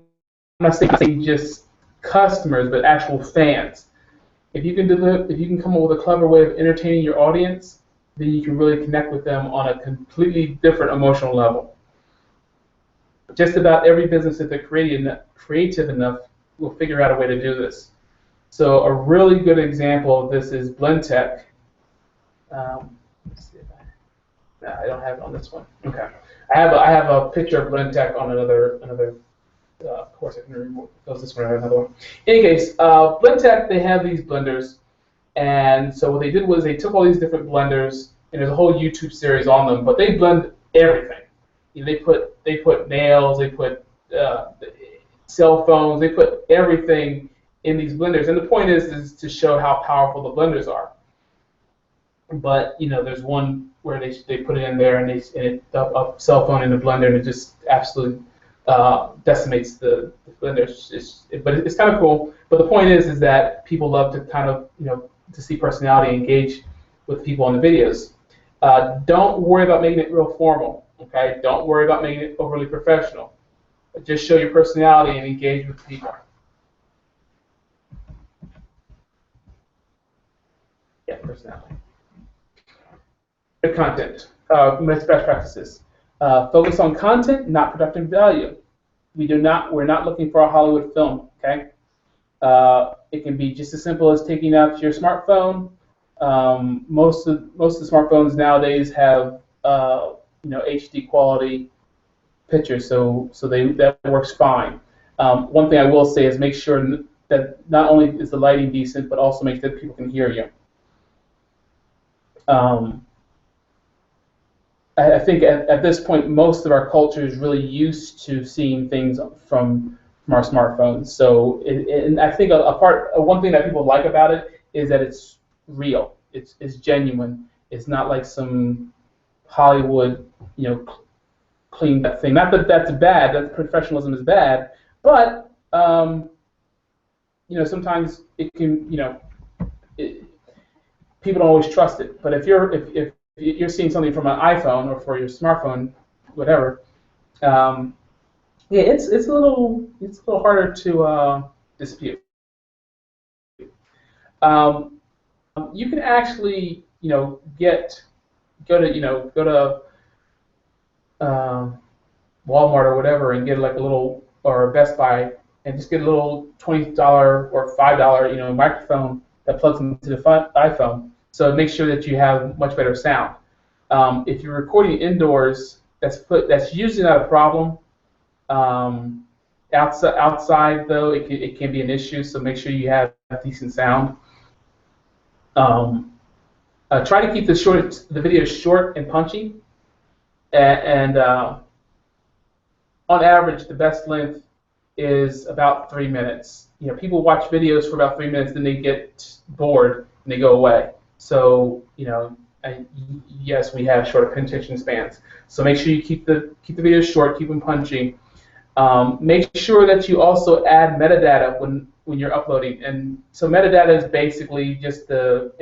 not saying just customers, but actual fans. If you can come up with a clever way of entertaining your audience, then you can really connect with them on a completely different emotional level. Just about every business, if they're creative enough, will figure out a way to do this. So a really good example of this is Blendtec. Let's see if I don't have it on this one. Okay, I have a picture of Blendtec on another course. I can remove this one or another one. In any case, Blendtec, they have these blenders, and so what they did was they took all these different blenders, and there's a whole YouTube series on them, but they blend everything. They put nails, they put cell phones, they put everything in these blenders, and the point is to show how powerful the blenders are. But there's one where they put it in there, and a cell phone in the blender, and it just absolutely decimates the blender. But it's kind of cool. But the point is that people love to kind of to see personality, engage with people on the videos. Don't worry about making it real formal. Okay, don't worry about making it overly professional. Just show your personality and engage with people. Yeah, personality. Good content. Best practices. Focus on content, not production value. We're not looking for a Hollywood film. Okay. It can be just as simple as taking out your smartphone. Most of the smartphones nowadays have HD quality pictures, so that works fine. One thing I will say is make sure that not only is the lighting decent, but also make sure that people can hear you. I think at this point, most of our culture is really used to seeing things from our smartphones. So, and I think one thing that people like about it is that it's real. It's genuine. It's not like some Hollywood, cleaned up thing. Not that that's bad. That professionalism is bad, but sometimes it can, people don't always trust it. But if you're seeing something from an iPhone or for your smartphone, whatever, it's a little harder to dispute. You can actually go to Walmart or whatever and get like or Best Buy and just get a little $20 or $5 microphone that plugs into the iPhone. So make sure that you have much better sound. If you're recording indoors, that's usually not a problem. Outside though, it can be an issue. So make sure you have decent sound. Try to keep the video short and punchy, and on average, the best length is about 3 minutes. People watch videos for about 3 minutes, then they get bored and they go away. So yes, we have short attention spans. So make sure you keep the videos short, keep them punchy. Make sure that you also add metadata when you're uploading. And so metadata is basically just the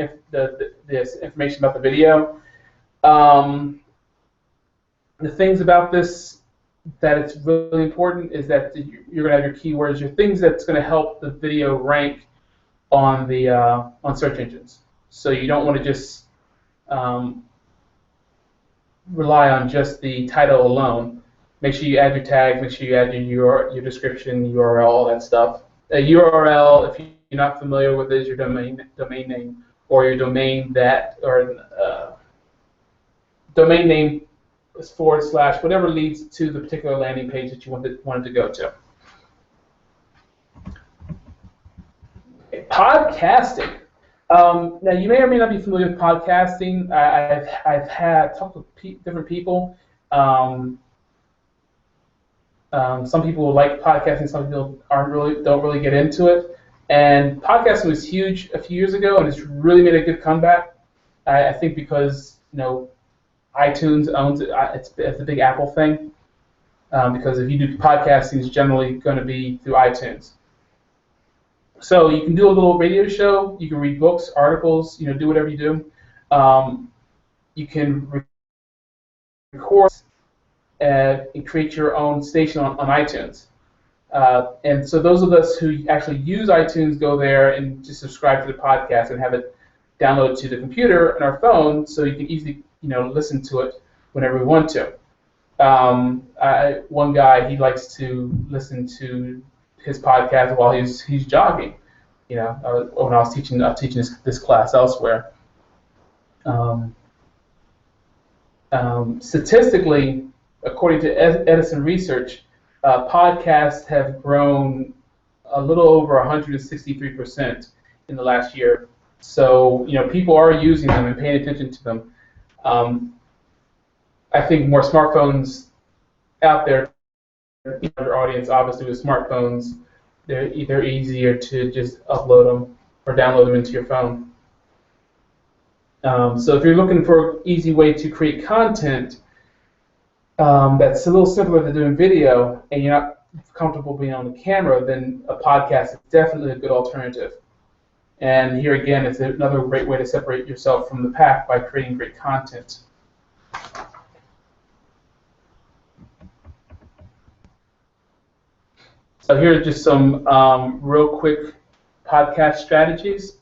information about the video. The things about this that it's really important is that you're going to have your keywords, your things that's going to help the video rank on the on search engines. So you don't want to just rely on just the title alone. Make sure you add your tags, make sure you add your description, URL, all that stuff. A URL, if you're not familiar with it, is your domain name, or your domain domain name / whatever leads to the particular landing page that you wanted to go to. Okay, podcasting. Now you may or may not be familiar with podcasting. I've talked with different people. Some people like podcasting, some people don't really get into it. And podcasting was huge a few years ago, and it's really made a good comeback. I think because iTunes owns it. It's a big Apple thing, because if you do podcasting, it's generally going to be through iTunes. So you can do a little radio show. You can read books, articles. Do whatever you do. You can record and create your own station on iTunes. And so those of us who actually use iTunes go there and just subscribe to the podcast and have it downloaded to the computer and our phone, so you can easily listen to it whenever we want to. One guy, he likes to listen to his podcast while he's jogging. When I was teaching this class elsewhere. Statistically, according to Edison Research, podcasts have grown a little over 163% in the last year. So people are using them and paying attention to them. I think more smartphones out there. Your audience, obviously, with smartphones, they're easier to just upload them or download them into your phone. So if you're looking for an easy way to create content that's a little simpler than doing video, and you're not comfortable being on the camera, then a podcast is definitely a good alternative. And here again, it's another great way to separate yourself from the pack by creating great content. So here are just some real quick podcast strategies.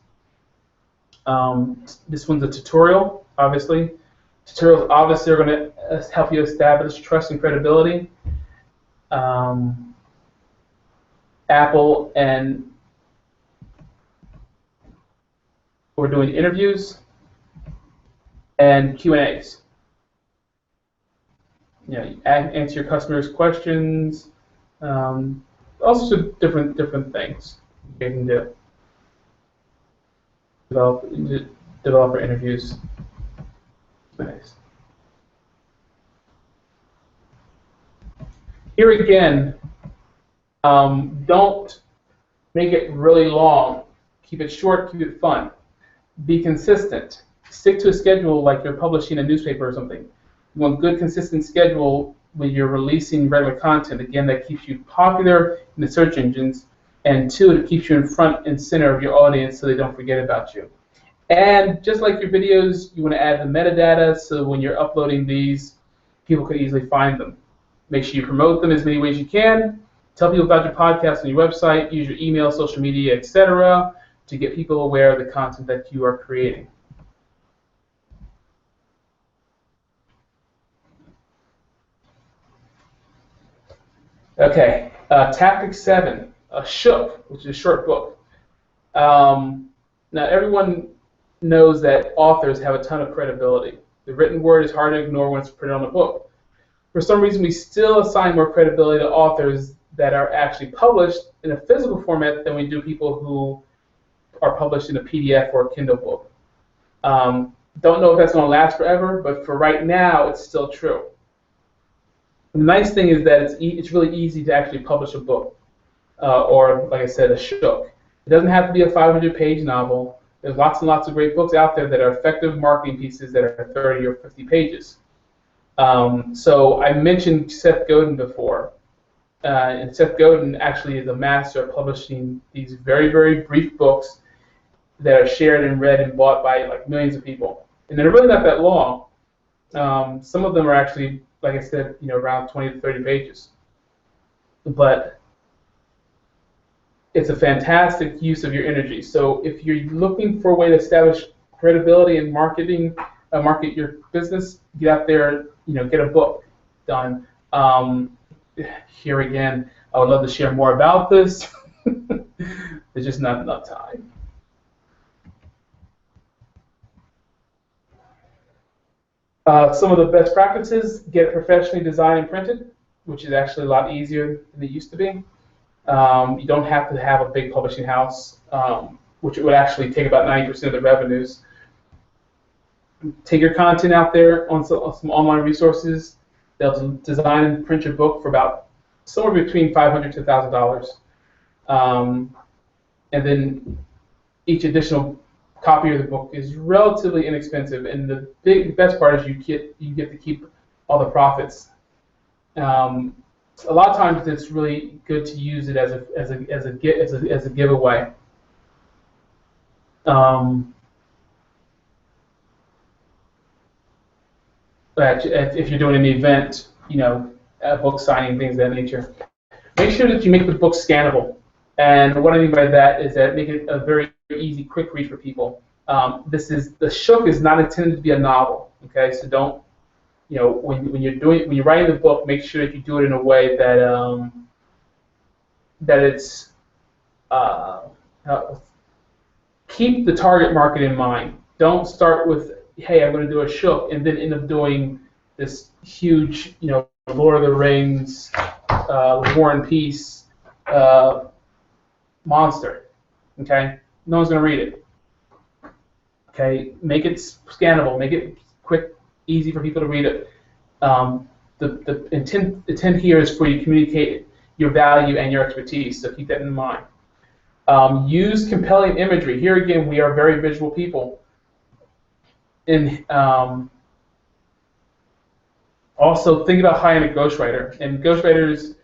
This one's a tutorial, obviously. Tutorials obviously are going to help you establish trust and credibility. Apple and we're doing interviews and Q&As. Answer your customers' questions. Also different things you can do. Developer interviews. Nice. Here again, don't make it really long. Keep it short, keep it fun. Be consistent. Stick to a schedule like you're publishing a newspaper or something. You want a good, consistent schedule when you're releasing regular content. Again, that keeps you popular in the search engines. And two, it keeps you in front and center of your audience so they don't forget about you. And just like your videos, you want to add the metadata so when you're uploading these, people can easily find them. Make sure you promote them as many ways you can. Tell people about your podcast on your website. Use your email, social media, etc. to get people aware of the content that you are creating. Okay, Tactic 7, a shook, which is a short book. Now everyone knows that authors have a ton of credibility. The written word is hard to ignore when it's printed on a book. For some reason, we still assign more credibility to authors that are actually published in a physical format than we do people who are published in a PDF or a Kindle book. Don't know if that's going to last forever, but for right now, it's still true. The nice thing is that it's really easy to actually publish a book, or like I said, a shook. It doesn't have to be a 500-page novel. There's lots and lots of great books out there that are effective marketing pieces that are 30 or 50 pages. So I mentioned Seth Godin before, and Seth Godin actually is a master at publishing these very, very brief books that are shared and read and bought by like millions of people. And they're really not that long. Some of them are actually, like I said, around 20 to 30 pages. But it's a fantastic use of your energy. So if you're looking for a way to establish credibility and market your business, get out there, get a book done. Here again, I would love to share more about this. There's just not enough time. Some of the best practices: get it professionally designed and printed, which is actually a lot easier than it used to be. You don't have to have a big publishing house, which would actually take about 90% of the revenues. Take your content out there on some online resources. They'll design and print your book for about somewhere between $500 to $1,000. And then each additional copy of the book is relatively inexpensive, and the best part is you get to keep all the profits. A lot of times it's really good to use it as a giveaway. If you're doing an event, a book signing, things of that nature. Make sure that you make the book scannable. And what I mean by that is that make it a very easy, quick read for people. The Shook is not intended to be a novel. Okay, so don't, when you're writing the book, make sure that you do it in a way that it's keep the target market in mind. Don't start with, hey, I'm going to do a Shook, and then end up doing this huge, Lord of the Rings, War and Peace monster. Okay, no one's going to read it. Okay, make it scannable, make it quick, easy for people to read it. The intent here is for you to communicate your value and your expertise, so keep that in mind. Use compelling imagery. Here again, we are very visual people. And also think about hiring a ghostwriter. And ghostwriters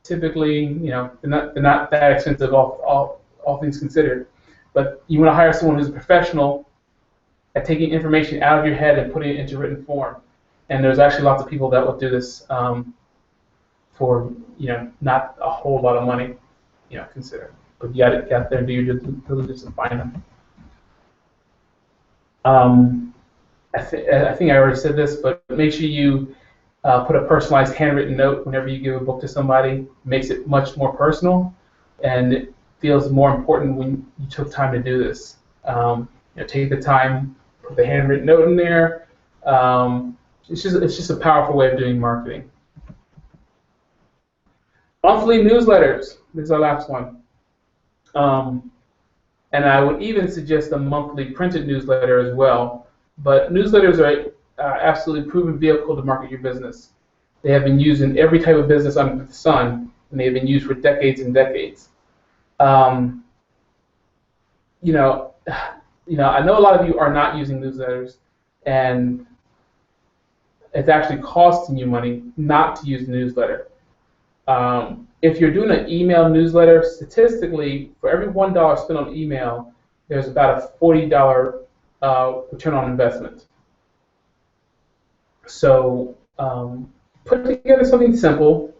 typically, they're not that expensive, all things considered. But you want to hire someone who's a professional at taking information out of your head and putting it into written form. And there's actually lots of people that will do this for not a whole lot of money, consider. But you got to get out there and do your due diligence and find them. I think I already said this, but make sure you put a personalized handwritten note whenever you give a book to somebody. It makes it much more personal, and it feels more important when you took time to do this. Take the time, put the handwritten note in there. It's just a powerful way of doing marketing. Monthly newsletters. This is our last one. And I would even suggest a monthly printed newsletter as well. But newsletters are absolutely proven vehicle to market your business. They have been used in every type of business under the sun, and they have been used for decades and decades. I know a lot of you are not using newsletters, and it's actually costing you money not to use the newsletter. If you're doing an email newsletter, statistically, for every $1 spent on email, there's about a $40 return on investment. So put together something simple.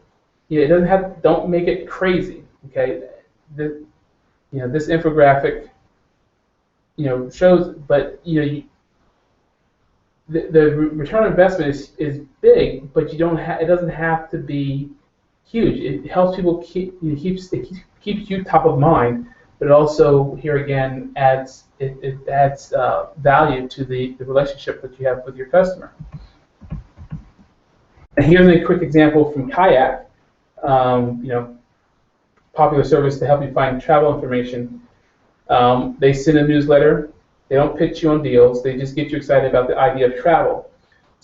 It doesn't don't make it crazy. Okay, this infographic, shows, but the return on investment is big, but it doesn't have to be huge. It helps people keeps you top of mind, but it also here again adds value to the relationship that you have with your customer. And here's a quick example from Kayak, popular service to help you find travel information. They send a newsletter. They don't pitch you on deals. They just get you excited about the idea of travel.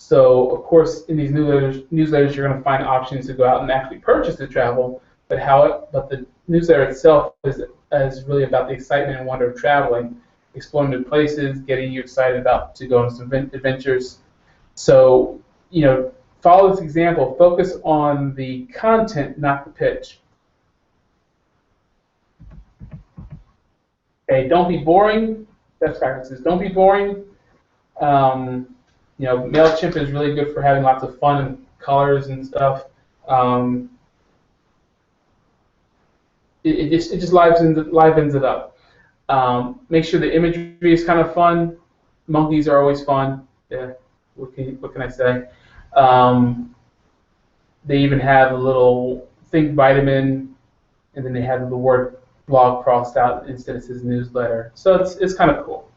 So, of course, in these newsletters, you're going to find options to go out and actually purchase the travel. But the newsletter itself is really about the excitement and wonder of traveling, exploring new places, getting you excited to go on some adventures. So, follow this example. Focus on the content, not the pitch. Okay, don't be boring. Best practices. Don't be boring. MailChimp is really good for having lots of fun and colors and stuff. It just livens it up. Make sure the imagery is kind of fun. Monkeys are always fun. Yeah. What can I say? They even have a little think vitamin, and then they have the word blog crossed out instead it says newsletter. So it's kind of cool.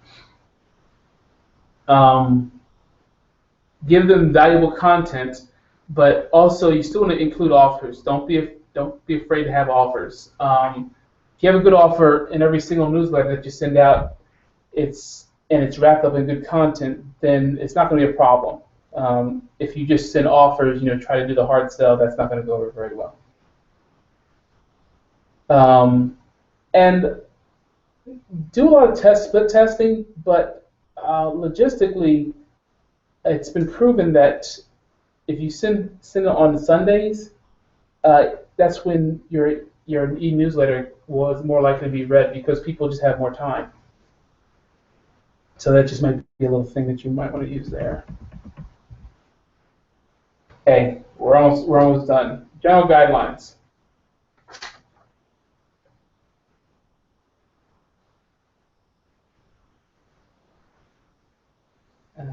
Give them valuable content, but also you still want to include offers. Don't be afraid to have offers. If you have a good offer in every single newsletter that you send out, it's wrapped up in good content, then it's not going to be a problem. If you just send offers, try to do the hard sell, that's not going to go over very well. And do a lot of split testing, but logistically, it's been proven that if you send it on Sundays, that's when your e-newsletter was more likely to be read because people just have more time. So that just might be a little thing that you might want to use there. Okay, we're almost done. General guidelines. Uh,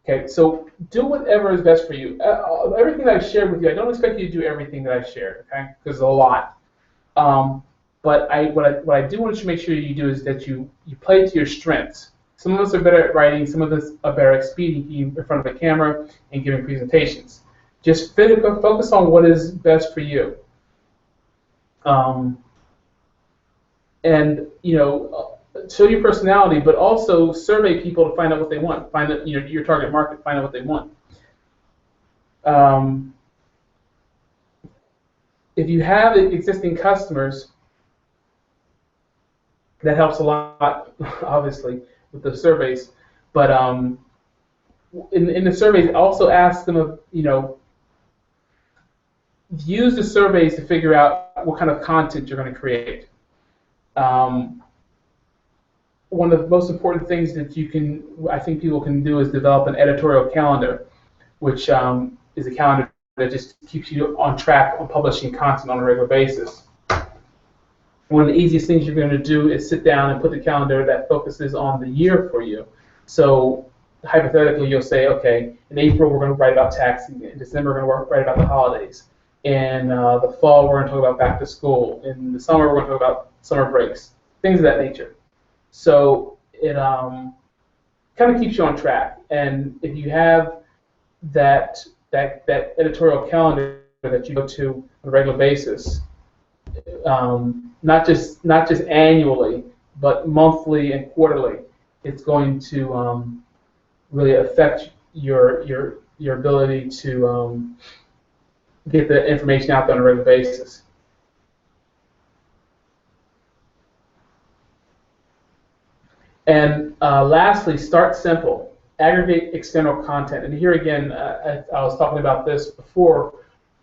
Okay, so do whatever is best for you. Everything that I shared with you, I don't expect you to do everything that I shared, okay? Because it's a lot. Um, but what I do want you to make sure you do is that you play to your strengths. Some of us are better at writing. Some of us are better at speaking in front of a camera and giving presentations. Just focus on what is best for you. Um, and show your personality, but also survey people to find out what they want. Find out your target market. Find out what they want. Um, if you have existing customers, that helps a lot, obviously, with the surveys. But in the surveys, also ask them, use the surveys to figure out what kind of content you're going to create. Um, One of the most important things that I think people can do is develop an editorial calendar, which is a calendar that just keeps you on track on publishing content on a regular basis. One of the easiest things you're going to do is sit down and put the calendar that focuses on the year for you. So hypothetically, you'll say, okay, in April we're going to write about taxing. In December we're going to write about the holidays. In the fall we're going to talk about back to school. In the summer we're going to talk about summer breaks, things of that nature. So it kind of keeps you on track. And if you have that editorial calendar that you go to on a regular basis, not just annually, but monthly and quarterly, it's going to really affect your ability to get the information out there on a regular basis. And lastly, start simple. Aggregate external content. And here again, I was talking about this before.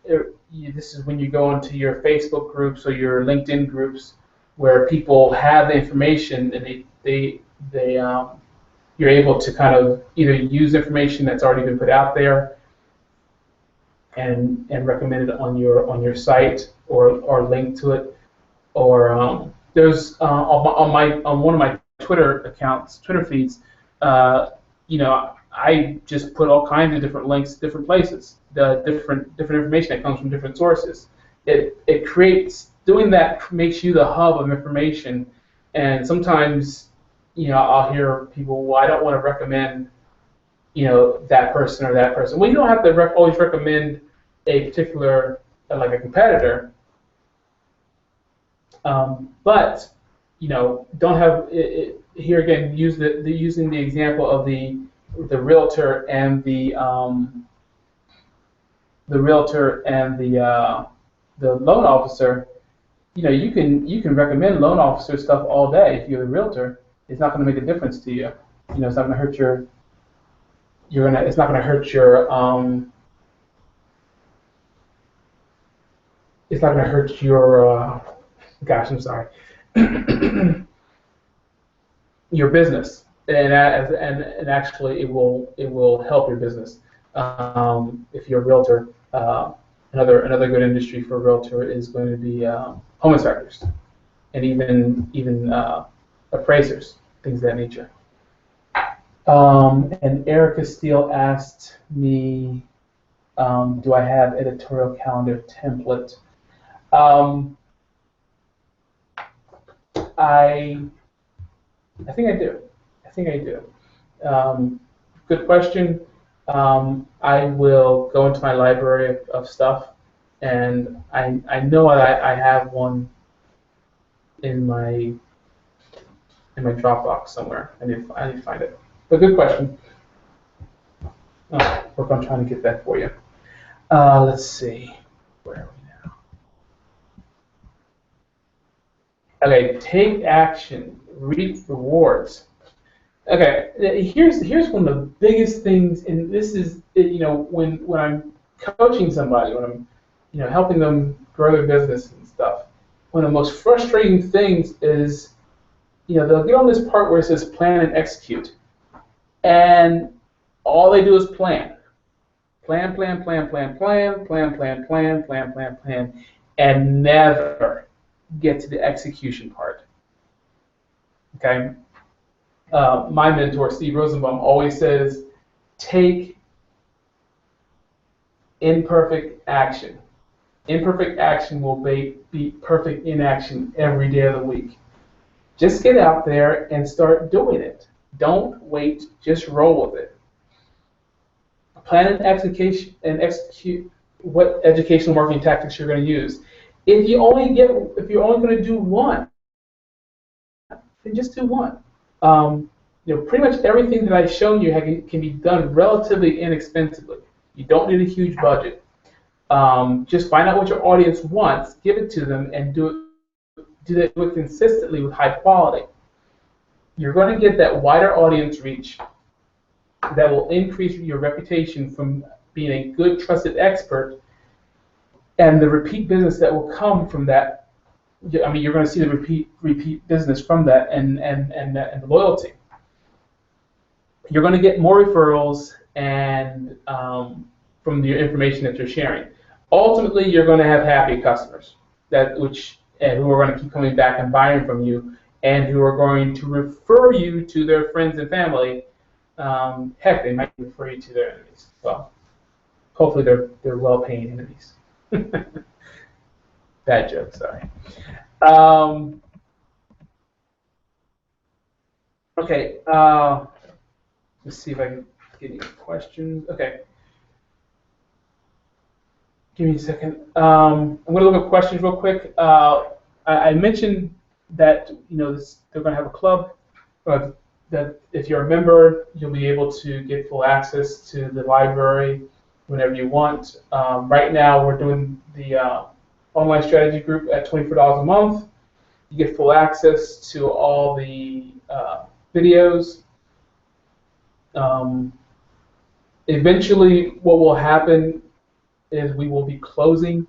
This is when you go into your Facebook groups or your LinkedIn groups where people have the information and you're able to kind of either use information that's already been put out there and recommend it on your site or link to it, or there's on one of my Twitter feeds, I just put all kinds of different links, different places, the different information that comes from different sources. It creates, doing that makes you the hub of information, and sometimes I'll hear people, well, I don't want to recommend that person or that person. Well, you don't have to always recommend a particular, like a competitor, but don't have it, here again. Using the example of the realtor and the loan officer. You can recommend loan officer stuff all day. If you're a realtor, it's not going to make a difference to you. It's not going to hurt it's not going to hurt your gosh, I'm sorry. Your business, and actually it will help your business. If you're a realtor, another good industry for a realtor is going to be home inspectors, and even appraisers, things of that nature. And Erica Steele asked me, do I have editorial calendar template? I think I do. Good question. I will go into my library of stuff, and I know I have one in my Dropbox somewhere. I need to find it. But good question. Work on trying to get that for you. Let's see. Where are we now? Okay, take action, reap rewards. Okay, here's one of the biggest things, and this is when I'm coaching somebody, when I'm helping them grow their business and stuff. One of the most frustrating things is they'll get on this part where it says plan and execute, and all they do is plan, plan, plan, plan, plan, plan, plan, plan, plan, plan, plan, plan, and never get to the execution part. Okay. My mentor, Steve Rosenbaum, always says, take imperfect action. Imperfect action will be perfect inaction every day of the week. Just get out there and start doing it. Don't wait, just roll with it. Plan and execute what educational marketing tactics you're going to use. If you're only going to do one, then just do one. Pretty much everything that I've shown you can be done relatively inexpensively. You don't need a huge budget. Just find out what your audience wants, give it to them, and do it consistently with high quality. You're going to get that wider audience reach that will increase your reputation from being a good, trusted expert, and the repeat business that will come from that. I mean, you're going to see the repeat business from that, and the loyalty. You're going to get more referrals and from the information that you're sharing. Ultimately, you're going to have happy customers who are going to keep coming back and buying from you, and who are going to refer you to their friends and family. Heck, they might refer you to their enemies. Well, hopefully they're well-paying enemies. Bad joke, sorry. Okay. Let's see if I can get any questions. Okay. Give me a second. I'm going to look at questions real quick. I mentioned that they're going to have a club. That if you're a member, you'll be able to get full access to the library whenever you want. Right now, we're doing the online strategy group at $24 a month. You get full access to all the videos. Eventually, what will happen is we will be closing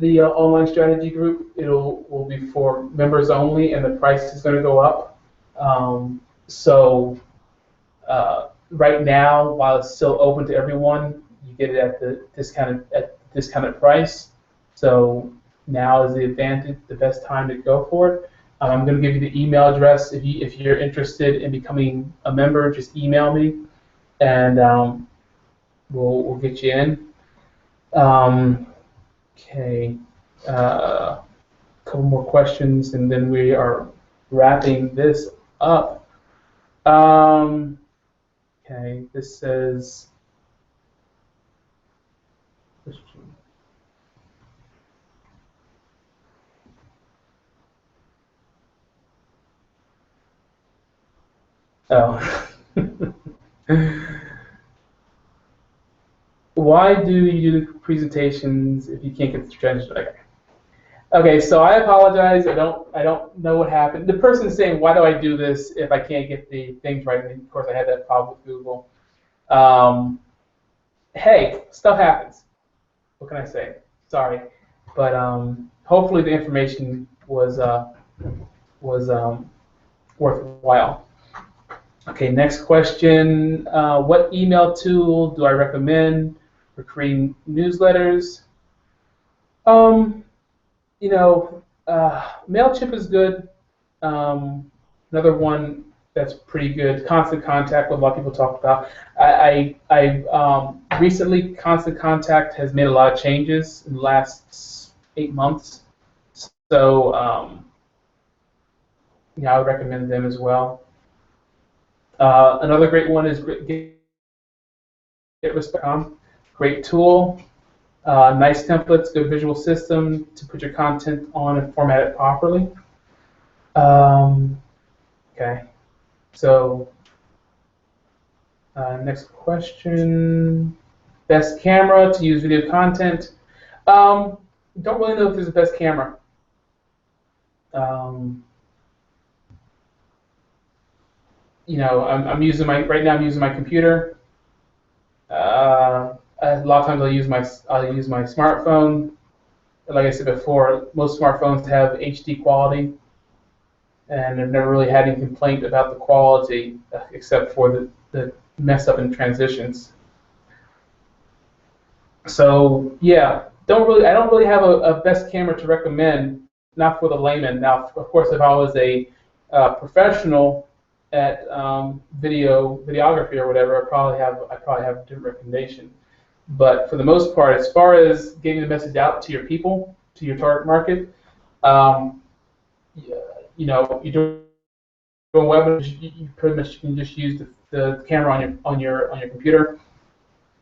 the online strategy group. Will be for members only, and the price is going to go up. So right now, while it's still open to everyone, you get it at the discounted price. So now is the best time to go for it. I'm going to give you the email address. If you're interested in becoming a member, just email me, and we'll get you in. Okay. Couple more questions, and then we are wrapping this up. Okay, this says, oh. Why do you do presentations if you can't get the strategy? Okay, so I apologize. I don't know what happened. The person is saying, why do I do this if I can't get the things right? And of course, I had that problem with Google. Hey, stuff happens. What can I say? Sorry, but hopefully the information was worthwhile. Okay, next question. What email tool do I recommend for creating newsletters? MailChimp is good. Another one that's pretty good, Constant Contact, what a lot of people talk about. Recently, Constant Contact has made a lot of changes in the last 8 months. So, I would recommend them as well. Another great one is GetResponse.com. Great tool. Nice templates, good visual system to put your content on and format it properly. Okay, so next question. Best camera to use video content. Don't really know if there's a best camera. I'm using right now. I'm using my computer. A lot of times I'll use my smartphone. Like I said before, most smartphones have HD quality, and I've never really had any complaint about the quality, except for the mess up in transitions. So yeah, I don't really have a best camera to recommend, not for the layman. Now, of course, if I was a professional at videography or whatever, I probably have a different recommendation. But for the most part, as far as getting the message out to your people, to your target market, um, you're doing webinars, you pretty much can just use the camera on your computer.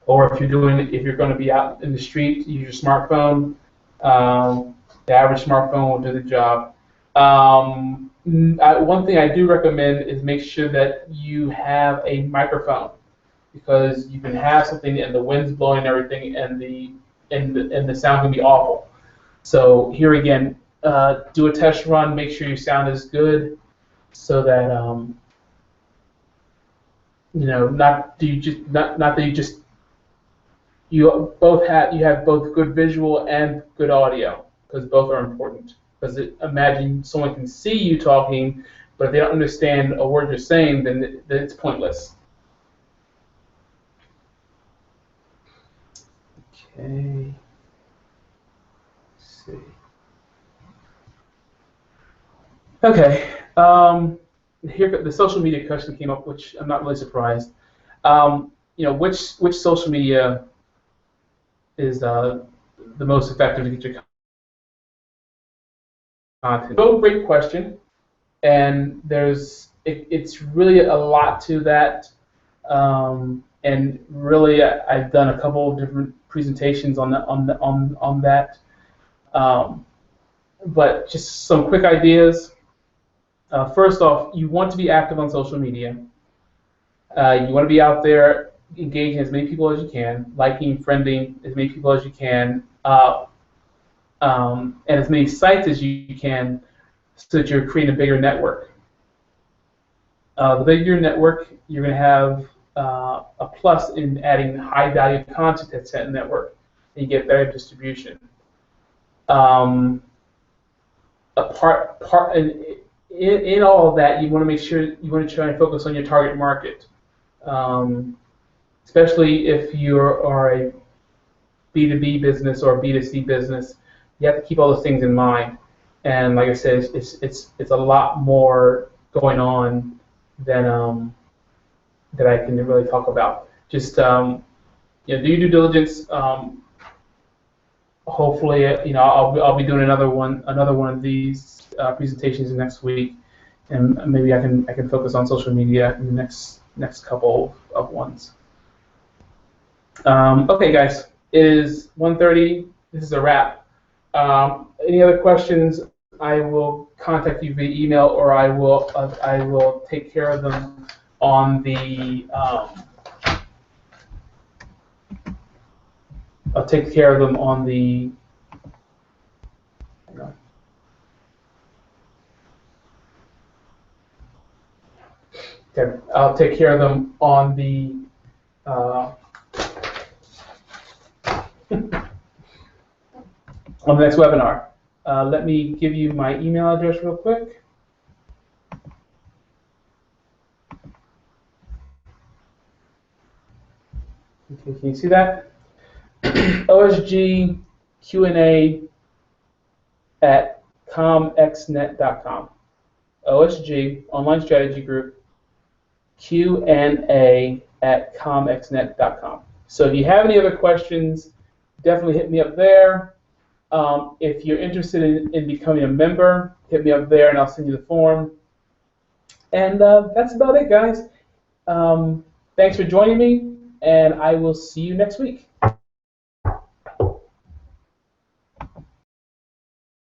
Or if you're going to be out in the street, use your smartphone. The average smartphone will do the job. One thing I do recommend is make sure that you have a microphone, because you can have something and the wind's blowing and everything, and the sound can be awful. So here again, do a test run, make sure your sound is good, so that not that you have both good visual and good audio, because both are important. Because imagine someone can see you talking, but if they don't understand a word you're saying, then it's pointless. Okay. Let's see. Okay. Here the social media question came up, which I'm not really surprised. Which social media is the most effective to get your content? So great question, and it's really a lot to that, and really I've done a couple of different presentations on that, but just some quick ideas. First off, you want to be active on social media. You want to be out there engaging as many people as you can, liking, friending as many people as you can, and as many sites as you can, so that you're creating a bigger network. The bigger your network, you're going to have a plus in adding high-value content to that network, and you get better distribution. In all of that, you want to make sure you want to try and focus on your target market, especially if you are a B2B business or a B2C business. You have to keep all those things in mind. And like I said, it's a lot more going on than that I can really talk about. Just do your due diligence. Hopefully, I'll be doing another one of these presentations next week, and maybe I can focus on social media in the next couple of ones. Okay, guys, it is 1:30. This is a wrap. Any other questions? I will contact you via email, or I will take care of them on the. I'll take care of them on the. Okay, I'll take care of them on the. On the next webinar. Let me give you my email address real quick. Okay, can you see that? OSG Q&A at comxnet.com. OSG, Online Strategy Group, Q&A at comxnet.com. So if you have any other questions, definitely hit me up there. If you're interested in becoming a member, hit me up there and I'll send you the form. And that's about it, guys. Thanks for joining me, and I will see you next week.